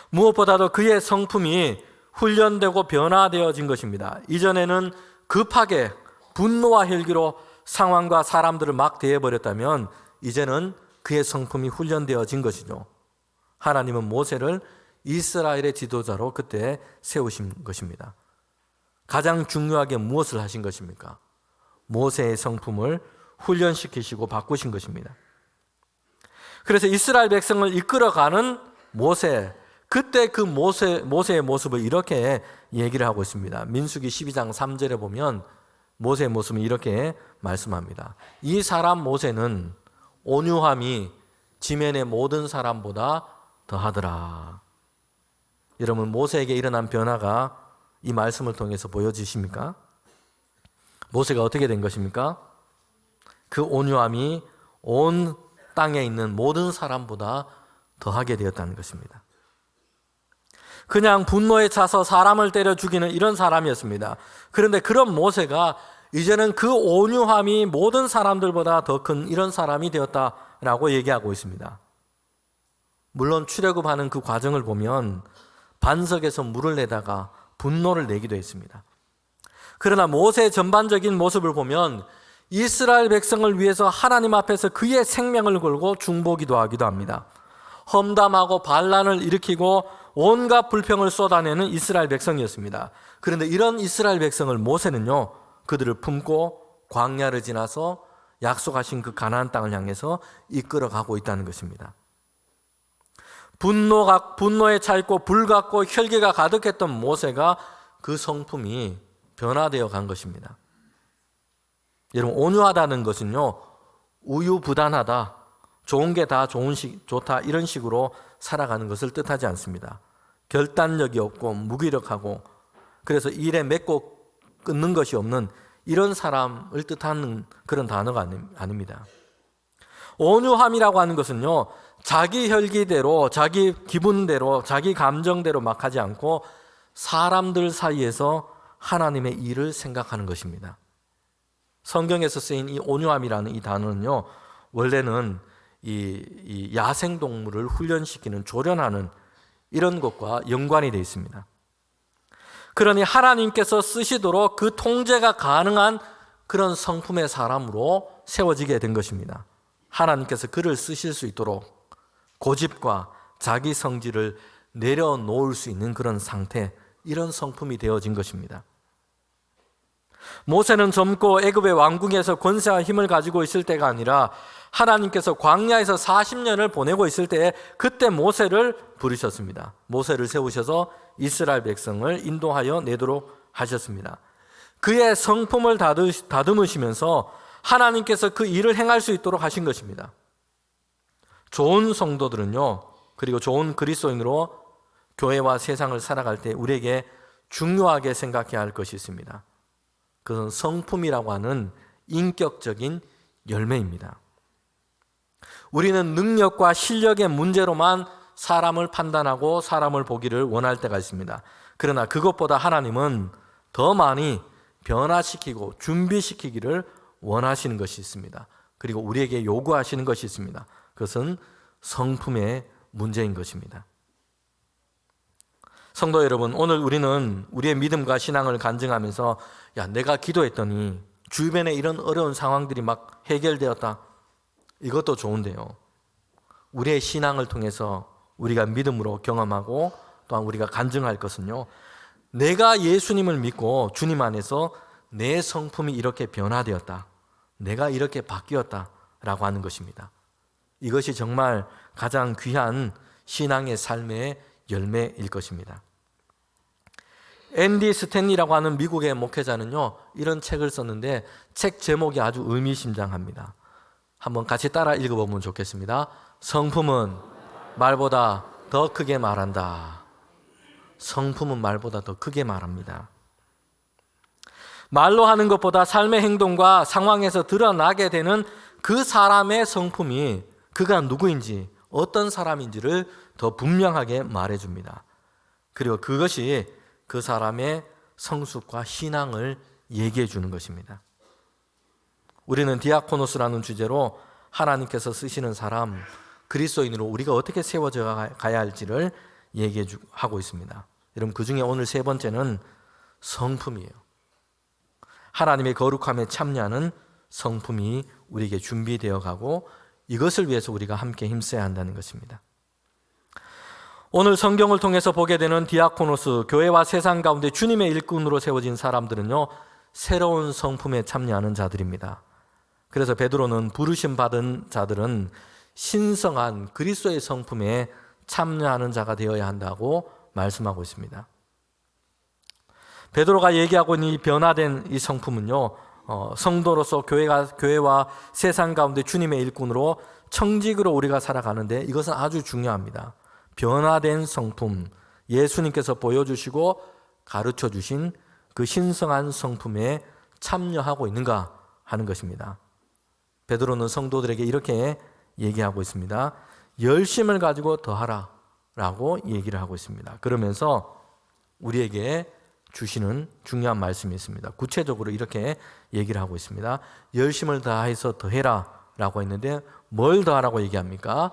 무엇보다도 그의 성품이 훈련되고 변화되어진 것입니다. 이전에는 급하게 분노와 혈기로 상황과 사람들을 막 대해버렸다면 이제는 그의 성품이 훈련되어진 것이죠. 하나님은 모세를 이스라엘의 지도자로 그때 세우신 것입니다. 가장 중요하게 무엇을 하신 것입니까? 모세의 성품을 훈련시키시고 바꾸신 것입니다. 그래서 이스라엘 백성을 이끌어가는 모세, 그때 그 모세의 모습을 이렇게 얘기를 하고 있습니다. 민수기 12장 3절에 보면 모세의 모습을 이렇게 말씀합니다. 이 사람 모세는 온유함이 지면의 모든 사람보다 더하더라. 여러분, 모세에게 일어난 변화가 이 말씀을 통해서 보여지십니까? 모세가 어떻게 된 것입니까? 그 온유함이 온 땅에 있는 모든 사람보다 더하게 되었다는 것입니다. 그냥 분노에 차서 사람을 때려 죽이는 이런 사람이었습니다. 그런데 그런 모세가 이제는 그 온유함이 모든 사람들보다 더 큰 이런 사람이 되었다라고 얘기하고 있습니다. 물론 출애굽하는 그 과정을 보면 반석에서 물을 내다가 분노를 내기도 했습니다. 그러나 모세의 전반적인 모습을 보면 이스라엘 백성을 위해서 하나님 앞에서 그의 생명을 걸고 중보기도 하기도 합니다. 험담하고 반란을 일으키고 온갖 불평을 쏟아내는 이스라엘 백성이었습니다. 그런데 이런 이스라엘 백성을 모세는요, 그들을 품고 광야를 지나서 약속하신 그 가나안 땅을 향해서 이끌어가고 있다는 것입니다. 분노에 차 있고 불같고 혈기가 가득했던 모세가 그 성품이 변화되어 간 것입니다. 여러분, 온유하다는 것은요, 우유부단하다, 좋은 게 다 좋다 이런 식으로 살아가는 것을 뜻하지 않습니다. 결단력이 없고 무기력하고 그래서 일에 맺고 끊는 것이 없는 이런 사람을 뜻하는 그런 단어가 아닙니다. 온유함이라고 하는 것은요, 자기 혈기대로, 자기 기분대로, 자기 감정대로 막 하지 않고 사람들 사이에서 하나님의 일을 생각하는 것입니다. 성경에서 쓰인 이 온유함이라는 이 단어는요, 원래는 이 야생동물을 훈련시키는, 조련하는 이런 것과 연관이 되어 있습니다. 그러니 하나님께서 쓰시도록 그 통제가 가능한 그런 성품의 사람으로 세워지게 된 것입니다. 하나님께서 그를 쓰실 수 있도록 고집과 자기 성질을 내려놓을 수 있는 그런 상태, 이런 성품이 되어진 것입니다. 모세는 젊고 애굽의 왕궁에서 권세와 힘을 가지고 있을 때가 아니라 하나님께서 광야에서 40년을 보내고 있을 때에 그때 모세를 부르셨습니다. 모세를 세우셔서 이스라엘 백성을 인도하여 내도록 하셨습니다. 그의 성품을 다듬으시면서 하나님께서 그 일을 행할 수 있도록 하신 것입니다. 좋은 성도들은요, 그리고 좋은 그리스도인으로 교회와 세상을 살아갈 때 우리에게 중요하게 생각해야 할 것이 있습니다. 그것은 성품이라고 하는 인격적인 열매입니다. 우리는 능력과 실력의 문제로만 사람을 판단하고 사람을 보기를 원할 때가 있습니다. 그러나 그것보다 하나님은 더 많이 변화시키고 준비시키기를 원하시는 것이 있습니다. 그리고 우리에게 요구하시는 것이 있습니다. 그것은 성품의 문제인 것입니다. 성도 여러분, 오늘 우리는 우리의 믿음과 신앙을 간증하면서 내가 기도했더니 주변에 이런 어려운 상황들이 막 해결되었다. 이것도 좋은데요, 우리의 신앙을 통해서 우리가 믿음으로 경험하고 또한 우리가 간증할 것은요, 내가 예수님을 믿고 주님 안에서 내 성품이 이렇게 변화되었다, 내가 이렇게 바뀌었다라고 하는 것입니다. 이것이 정말 가장 귀한 신앙의 삶의 열매일 것입니다. 앤디 스탠리라고 하는 미국의 목회자는요, 이런 책을 썼는데 책 제목이 아주 의미심장합니다. 한번 같이 따라 읽어보면 좋겠습니다. 성품은 말보다 더 크게 말한다. 성품은 말보다 더 크게 말합니다. 말로 하는 것보다 삶의 행동과 상황에서 드러나게 되는 그 사람의 성품이 그가 누구인지, 어떤 사람인지를 더 분명하게 말해줍니다. 그리고 그것이 그 사람의 성숙과 신앙을 얘기해 주는 것입니다. 우리는 디아코노스라는 주제로 하나님께서 쓰시는 사람, 그리스도인으로 우리가 어떻게 세워져 가야 할지를 하고 있습니다. 여러분, 그 중에 오늘 세 번째는 성품이에요. 하나님의 거룩함에 참여하는 성품이 우리에게 준비되어 가고 이것을 위해서 우리가 함께 힘써야 한다는 것입니다. 오늘 성경을 통해서 보게 되는 디아코노스, 교회와 세상 가운데 주님의 일꾼으로 세워진 사람들은요, 새로운 성품에 참여하는 자들입니다. 그래서 베드로는 부르심 받은 자들은 신성한 그리스도의 성품에 참여하는 자가 되어야 한다고 말씀하고 있습니다. 베드로가 얘기하고 있는 이 변화된 이 성품은요, 성도로서 교회와 세상 가운데 주님의 일꾼으로 청직으로 우리가 살아가는데 이것은 아주 중요합니다. 변화된 성품, 예수님께서 보여주시고 가르쳐 주신 그 신성한 성품에 참여하고 있는가 하는 것입니다. 베드로는 성도들에게 이렇게 얘기하고 있습니다. 열심을 가지고 더하라 라고 얘기를 하고 있습니다. 그러면서 우리에게 주시는 중요한 말씀이 있습니다. 구체적으로 이렇게 얘기를 하고 있습니다. 열심을 다해서 더해라 라고 했는데 뭘 더하라고 얘기합니까?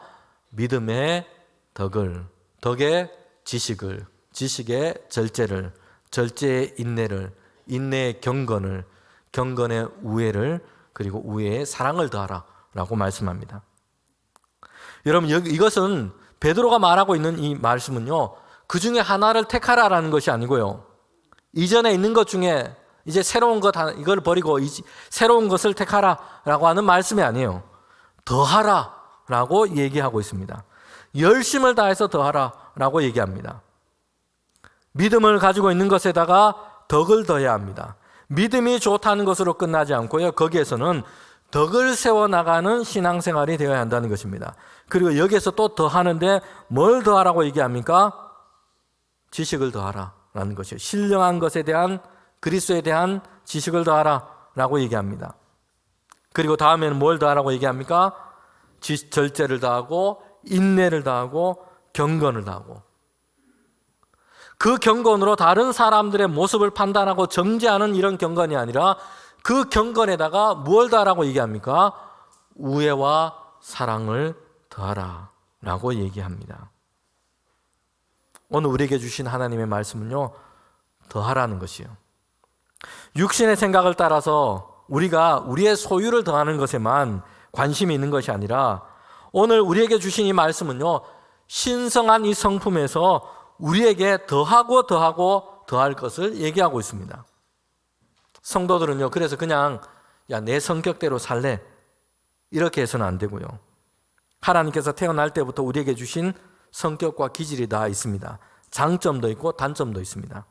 믿음의 덕을, 덕의 지식을, 지식의 절제를, 절제의 인내를, 인내의 경건을, 경건의 우애를, 그리고 우애의 사랑을 더하라 라고 말씀합니다. 여러분, 이것은 베드로가 말하고 있는 이 말씀은요, 그 중에 하나를 택하라라는 것이 아니고요, 이전에 있는 것 중에 이제 새로운 것 이걸 버리고 새로운 것을 택하라라고 하는 말씀이 아니에요. 더하라라고 얘기하고 있습니다. 열심을 다해서 더하라라고 얘기합니다. 믿음을 가지고 있는 것에다가 덕을 더해야 합니다. 믿음이 좋다는 것으로 끝나지 않고요, 거기에서는 덕을 세워나가는 신앙생활이 되어야 한다는 것입니다. 그리고 여기에서 또 더하는데 뭘 더하라고 얘기합니까? 지식을 더하라라는 것이에요. 신령한 것에 대한, 그리스도에 대한 지식을 더하라라고 얘기합니다. 그리고 다음에는 뭘 더하라고 얘기합니까? 절제를 더하고 인내를 더하고 경건을 더하고, 그 경건으로 다른 사람들의 모습을 판단하고 정죄하는 이런 경건이 아니라 그 경건에다가 무엇을 더하라고 얘기합니까? 우애와 사랑을 더하라라고 얘기합니다. 오늘 우리에게 주신 하나님의 말씀은요, 더하라는 것이에요. 육신의 생각을 따라서 우리가 우리의 소유를 더하는 것에만 관심이 있는 것이 아니라 오늘 우리에게 주신 이 말씀은요, 신성한 이 성품에서 우리에게 더하고 더할 것을 얘기하고 있습니다. 성도들은요, 그래서 그냥 내 성격대로 살래 이렇게 해서는 안 되고요, 하나님께서 태어날 때부터 우리에게 주신 성격과 기질이 다 있습니다. 장점도 있고 단점도 있습니다.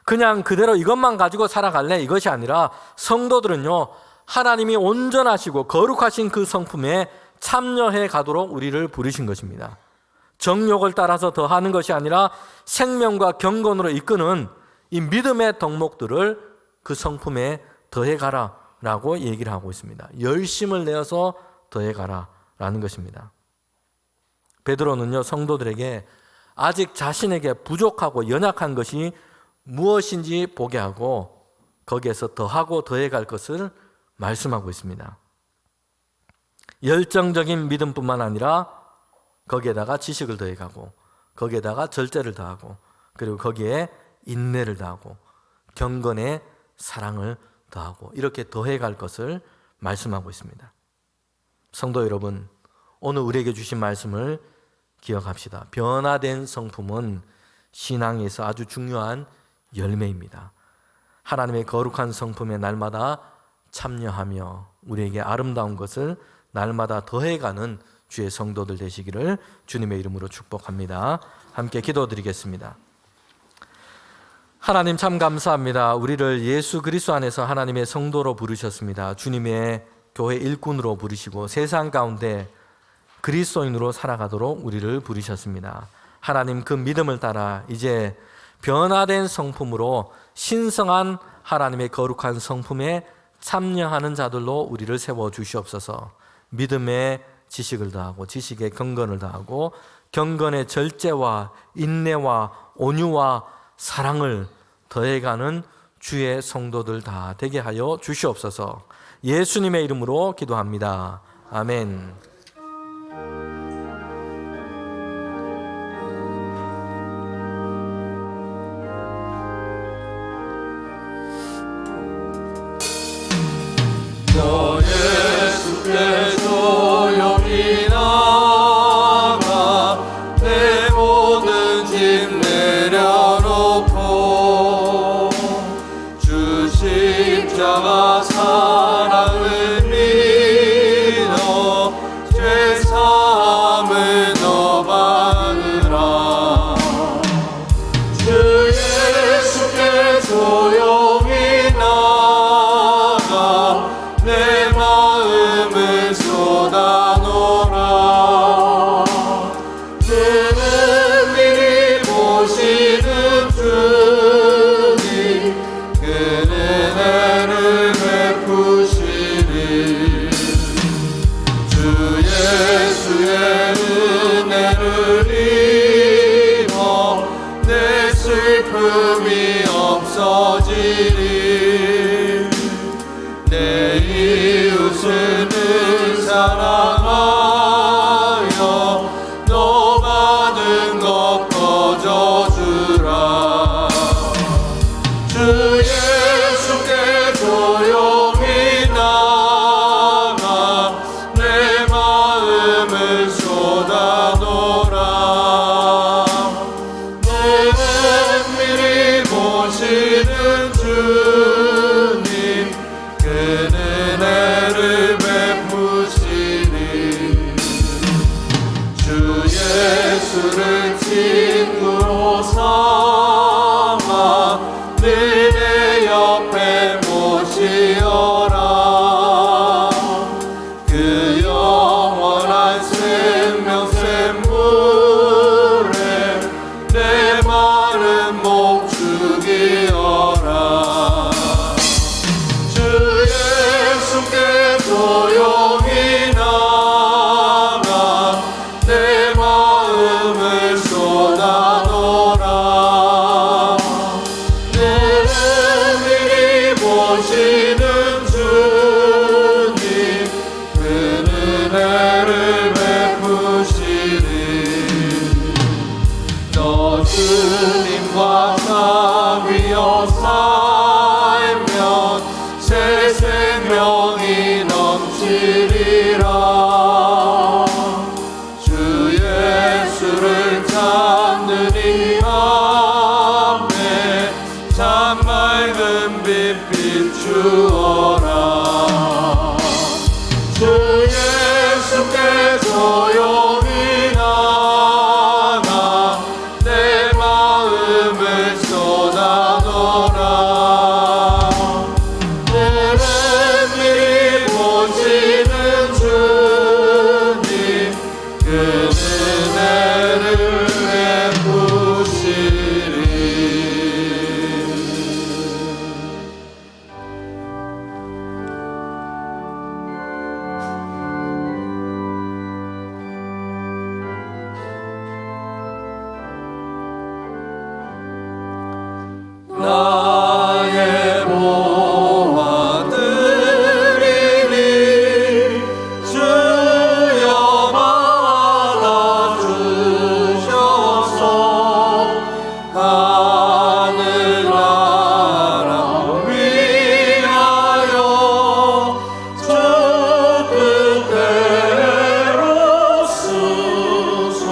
그냥 그대로 이것만 가지고 살아갈래 이것이 아니라 성도들은요, 하나님이 온전하시고 거룩하신 그 성품에 참여해 가도록 우리를 부르신 것입니다. 정욕을 따라서 더하는 것이 아니라 생명과 경건으로 이끄는 이 믿음의 덕목들을 그 성품에 더해가라 라고 얘기를 하고 있습니다. 열심을 내어서 더해가라 라는 것입니다. 베드로는요, 성도들에게 아직 자신에게 부족하고 연약한 것이 무엇인지 보게 하고 거기에서 더하고 더해갈 것을 말씀하고 있습니다. 열정적인 믿음뿐만 아니라 거기에다가 지식을 더해가고 거기에다가 절제를 더하고 그리고 거기에 인내를 더하고 경건의 사랑을 더하고 이렇게 더해갈 것을 말씀하고 있습니다. 성도 여러분, 오늘 우리에게 주신 말씀을 기억합시다. 변화된 성품은 신앙에서 아주 중요한 열매입니다. 하나님의 거룩한 성품에 날마다 참여하며 우리에게 아름다운 것을 날마다 더해가는 주의 성도들 되시기를 주님의 이름으로 축복합니다. 함께 기도드리겠습니다. 하나님 참 감사합니다. 우리를 예수 그리스도 안에서 하나님의 성도로 부르셨습니다. 주님의 교회 일꾼으로 부르시고 세상 가운데 그리스도인으로 살아가도록 우리를 부르셨습니다. 하나님 그 믿음을 따라 이제 변화된 성품으로 신성한 하나님의 거룩한 성품에 참여하는 자들로 우리를 세워주시옵소서. 믿음의 지식을 더하고 지식의 경건을 더하고 경건의 절제와 인내와 온유와 사랑을 더해가는 주의 성도들 다 되게 하여 주시옵소서. 예수님의 이름으로 기도합니다. 아멘. 너 예수께 조용히 나가 내 모든 짐 내려놓고 주 십자가 사랑을 믿어 죄 사함을 너 받으라. 주 예수께 조용히 나가 내 마음을 쏟아놓으라. 그는 미리 보시는 주님 그 은혜를 베푸시리. 주 예수의 은혜를 입어 내 슬픔이 없어지리. 내 이웃을 늘 사랑하여 너 받은 것 거저주라. 주 예수께 조용히 나가 내 마음을 쏟아놓으라. 너는 미리 보시는 주님 그 은혜를 베푸시니. 주 예수를 친구로 삼아 늘 내 옆에 모시어라. 그 영원한 생명샘 물에 내 마른 목 죽이어라. 주 예수께 조용히 나가 내 마음을 쏟아놓으라. 너는 미리 보시는 주님 그 은혜를 베푸시리. 너 주님과 사귀어 살면 새 생명이 넘치리라. 주 예수를 찾는 이 맘에 참 맑은 빛 비추어라. 주 예수께 조용히 나가 내 마음을 쏟아놓으라. 너는 미리 보시는 주님 그 은혜를 베푸시리. 나의 보화 드리니 주여 받아주셔서 하늘나라 위하여 주 뜻대로 쓰소서.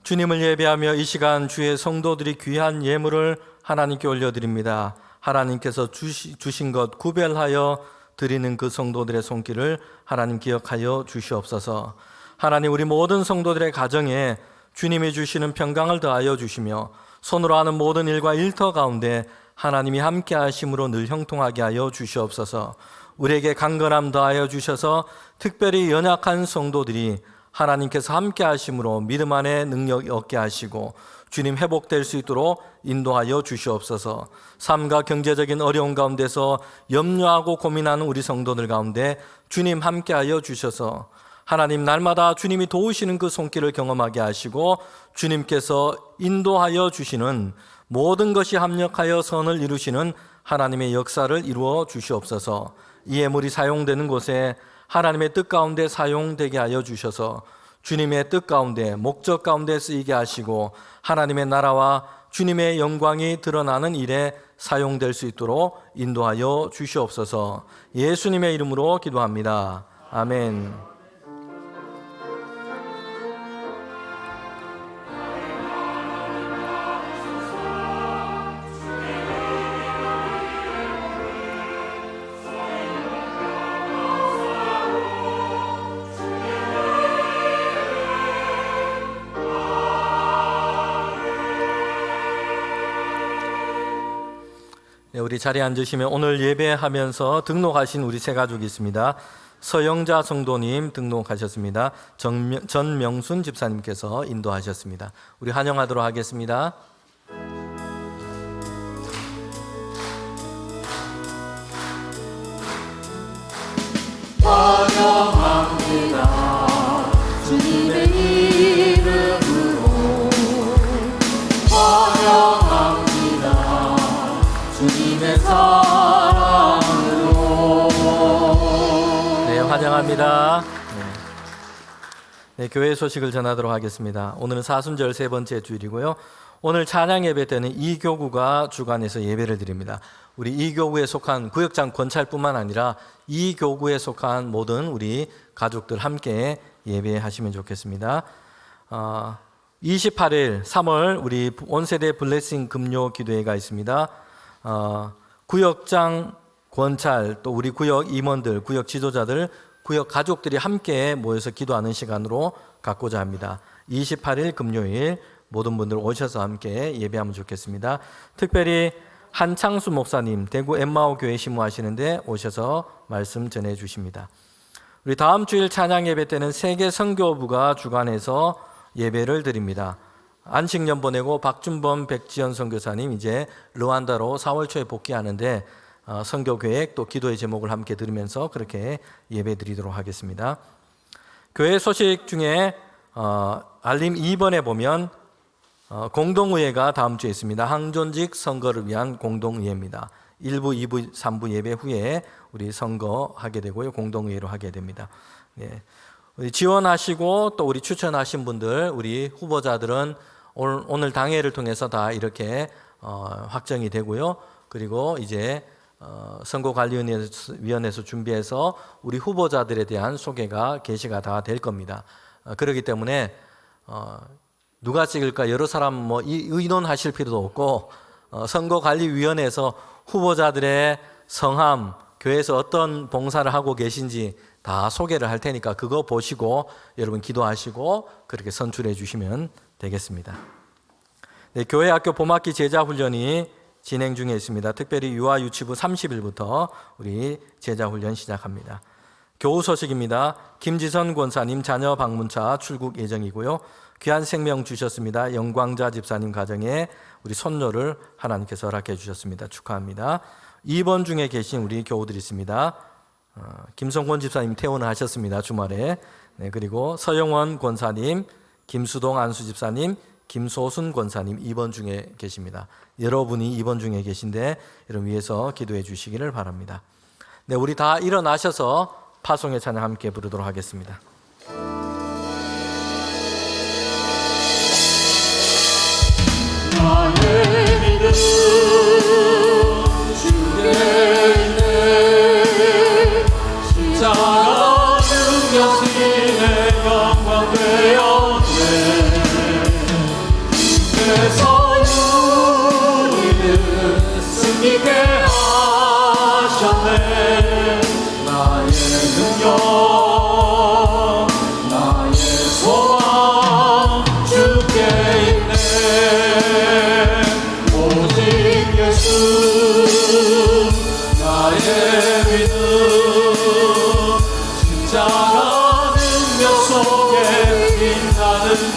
주님을 예배하며 이 시간 주의 성도들이 귀한 예물을 하나님께 올려드립니다. 하나님께서 주신 것 구별하여 드리는 그 성도들의 손길을 하나님 기억하여 주시옵소서. 하나님, 우리 모든 성도들의 가정에 주님이 주시는 평강을 더하여 주시며 손으로 하는 모든 일과 일터 가운데 하나님이 함께 하심으로 늘 형통하게 하여 주시옵소서. 우리에게 강건함 더하여 주셔서 특별히 연약한 성도들이 하나님께서 함께 하심으로 믿음 안에 능력 얻게 하시고 주님 회복될 수 있도록 인도하여 주시옵소서. 삶과 경제적인 어려운 가운데서 염려하고 고민하는 우리 성도들 가운데 주님 함께하여 주셔서 하나님 날마다 주님이 도우시는 그 손길을 경험하게 하시고 주님께서 인도하여 주시는 모든 것이 합력하여 선을 이루시는 하나님의 역사를 이루어 주시옵소서. 이 예물이 사용되는 곳에 하나님의 뜻 가운데 사용되게 하여 주셔서 주님의 뜻 가운데 목적 가운데 쓰이게 하시고 하나님의 나라와 주님의 영광이 드러나는 일에 사용될 수 있도록 인도하여 주시옵소서. 예수님의 이름으로 기도합니다. 아멘. 네, 우리 자리에 앉으시면 오늘 예배하면서 등록하신 우리 세 가족이 있습니다. 서영자 성도님 등록하셨습니다. 전명순 집사님께서 인도하셨습니다. 우리 환영하도록 하겠습니다. 환영합니다. 주님의 이름으로 환영합니다. 주님의 사랑으로. 네, 환영합니다. 네, 교회 소식을 전하도록 하겠습니다. 오늘은 사순절 세 번째 주일이고요. 오늘 찬양 예배 때는 이교구가 주관해서 예배를 드립니다. 우리 이교구에 속한 구역장 권찰뿐만 아니라 이교구에 속한 모든 우리 가족들 함께 예배하시면 좋겠습니다. 28일 3월 우리 온세대 블레싱 금요 기도회가 있습니다. 구역장 권찰 또 우리 구역 임원들, 구역 지도자들, 구역 가족들이 함께 모여서 기도하는 시간으로 갖고자 합니다. 28일 금요일 모든 분들 오셔서 함께 예배하면 좋겠습니다. 특별히 한창수 목사님 대구 엠마오 교회 심무하시는데 오셔서 말씀 전해 주십니다. 우리 다음 주일 찬양 예배 때는 세계 선교부가 주관해서 예배를 드립니다. 안식년 보내고 박준범 백지연 선교사님 이제 르완다로 4월 초에 복귀하는데 선교 계획 또 기도의 제목을 함께 들으면서 그렇게 예배 드리도록 하겠습니다. 교회 소식 중에 알림 2번에 보면 공동의회가 다음 주에 있습니다. 항존직 선거를 위한 공동의회입니다. 1부, 2부, 3부 예배 후에 우리 선거하게 되고요. 공동의회로 하게 됩니다. 네. 우리 지원하시고 또 우리 추천하신 분들, 우리 후보자들은 오늘 당회를 통해서 다 이렇게 확정이 되고요. 그리고 이제 선거관리위원회에서 준비해서 우리 후보자들에 대한 소개가 게시가 다 될 겁니다. 그렇기 때문에 누가 찍을까 여러 사람 의논하실 필요도 없고 선거관리위원회에서 후보자들의 성함, 교회에서 어떤 봉사를 하고 계신지 다 소개를 할 테니까 그거 보시고 여러분 기도하시고 그렇게 선출해 주시면 되겠습니다. 네, 교회 학교 봄학기 제자훈련이 진행 중에 있습니다. 특별히 유아 유치부 30일부터 우리 제자훈련 시작합니다. 교우 소식입니다. 김지선 권사님 자녀 방문차 출국 예정이고요. 귀한 생명 주셨습니다. 영광자 집사님 가정에 우리 손녀를 하나님께서 허락해 주셨습니다. 축하합니다. 2번 중에 계신 우리 교우들이 있습니다. 김성권 집사님 퇴원을 하셨습니다. 주말에. 네, 그리고 서영원 권사님, 김수동 안수 집사님, 김소순 권사님 2번 중에 계십니다. 여러분이 2번 중에 계신데 여러분 위해서 기도해 주시기를 바랍니다. 네, 우리 다 일어나셔서 파송의 찬양 함께 부르도록 하겠습니다. 나의 믿음 주께 있네. 십자가 능력신의 영광 되었네. 주께서 우리를 승리케 하셨네. 나의 능력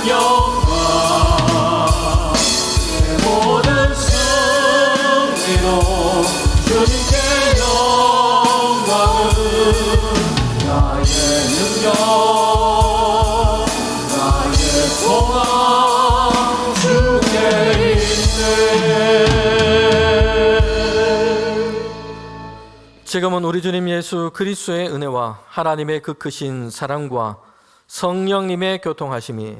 영광 내 모든 승리로 주님께 영광을 나의 능력 나의 소망 주께 있네. 지금은 우리 주님 예수 그리스도의 은혜와 하나님의 그 크신 사랑과 성령님의 교통하심이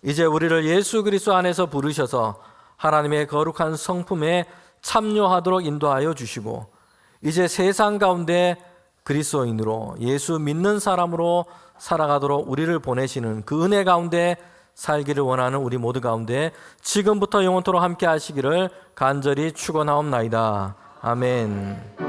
이제 우리를 예수 그리스도 안에서 부르셔서 하나님의 거룩한 성품에 참여하도록 인도하여 주시고 이제 세상 가운데 그리스도인으로 예수 믿는 사람으로 살아가도록 우리를 보내시는 그 은혜 가운데 살기를 원하는 우리 모두 가운데 지금부터 영원토록 함께 하시기를 간절히 축원하옵나이다. 아멘.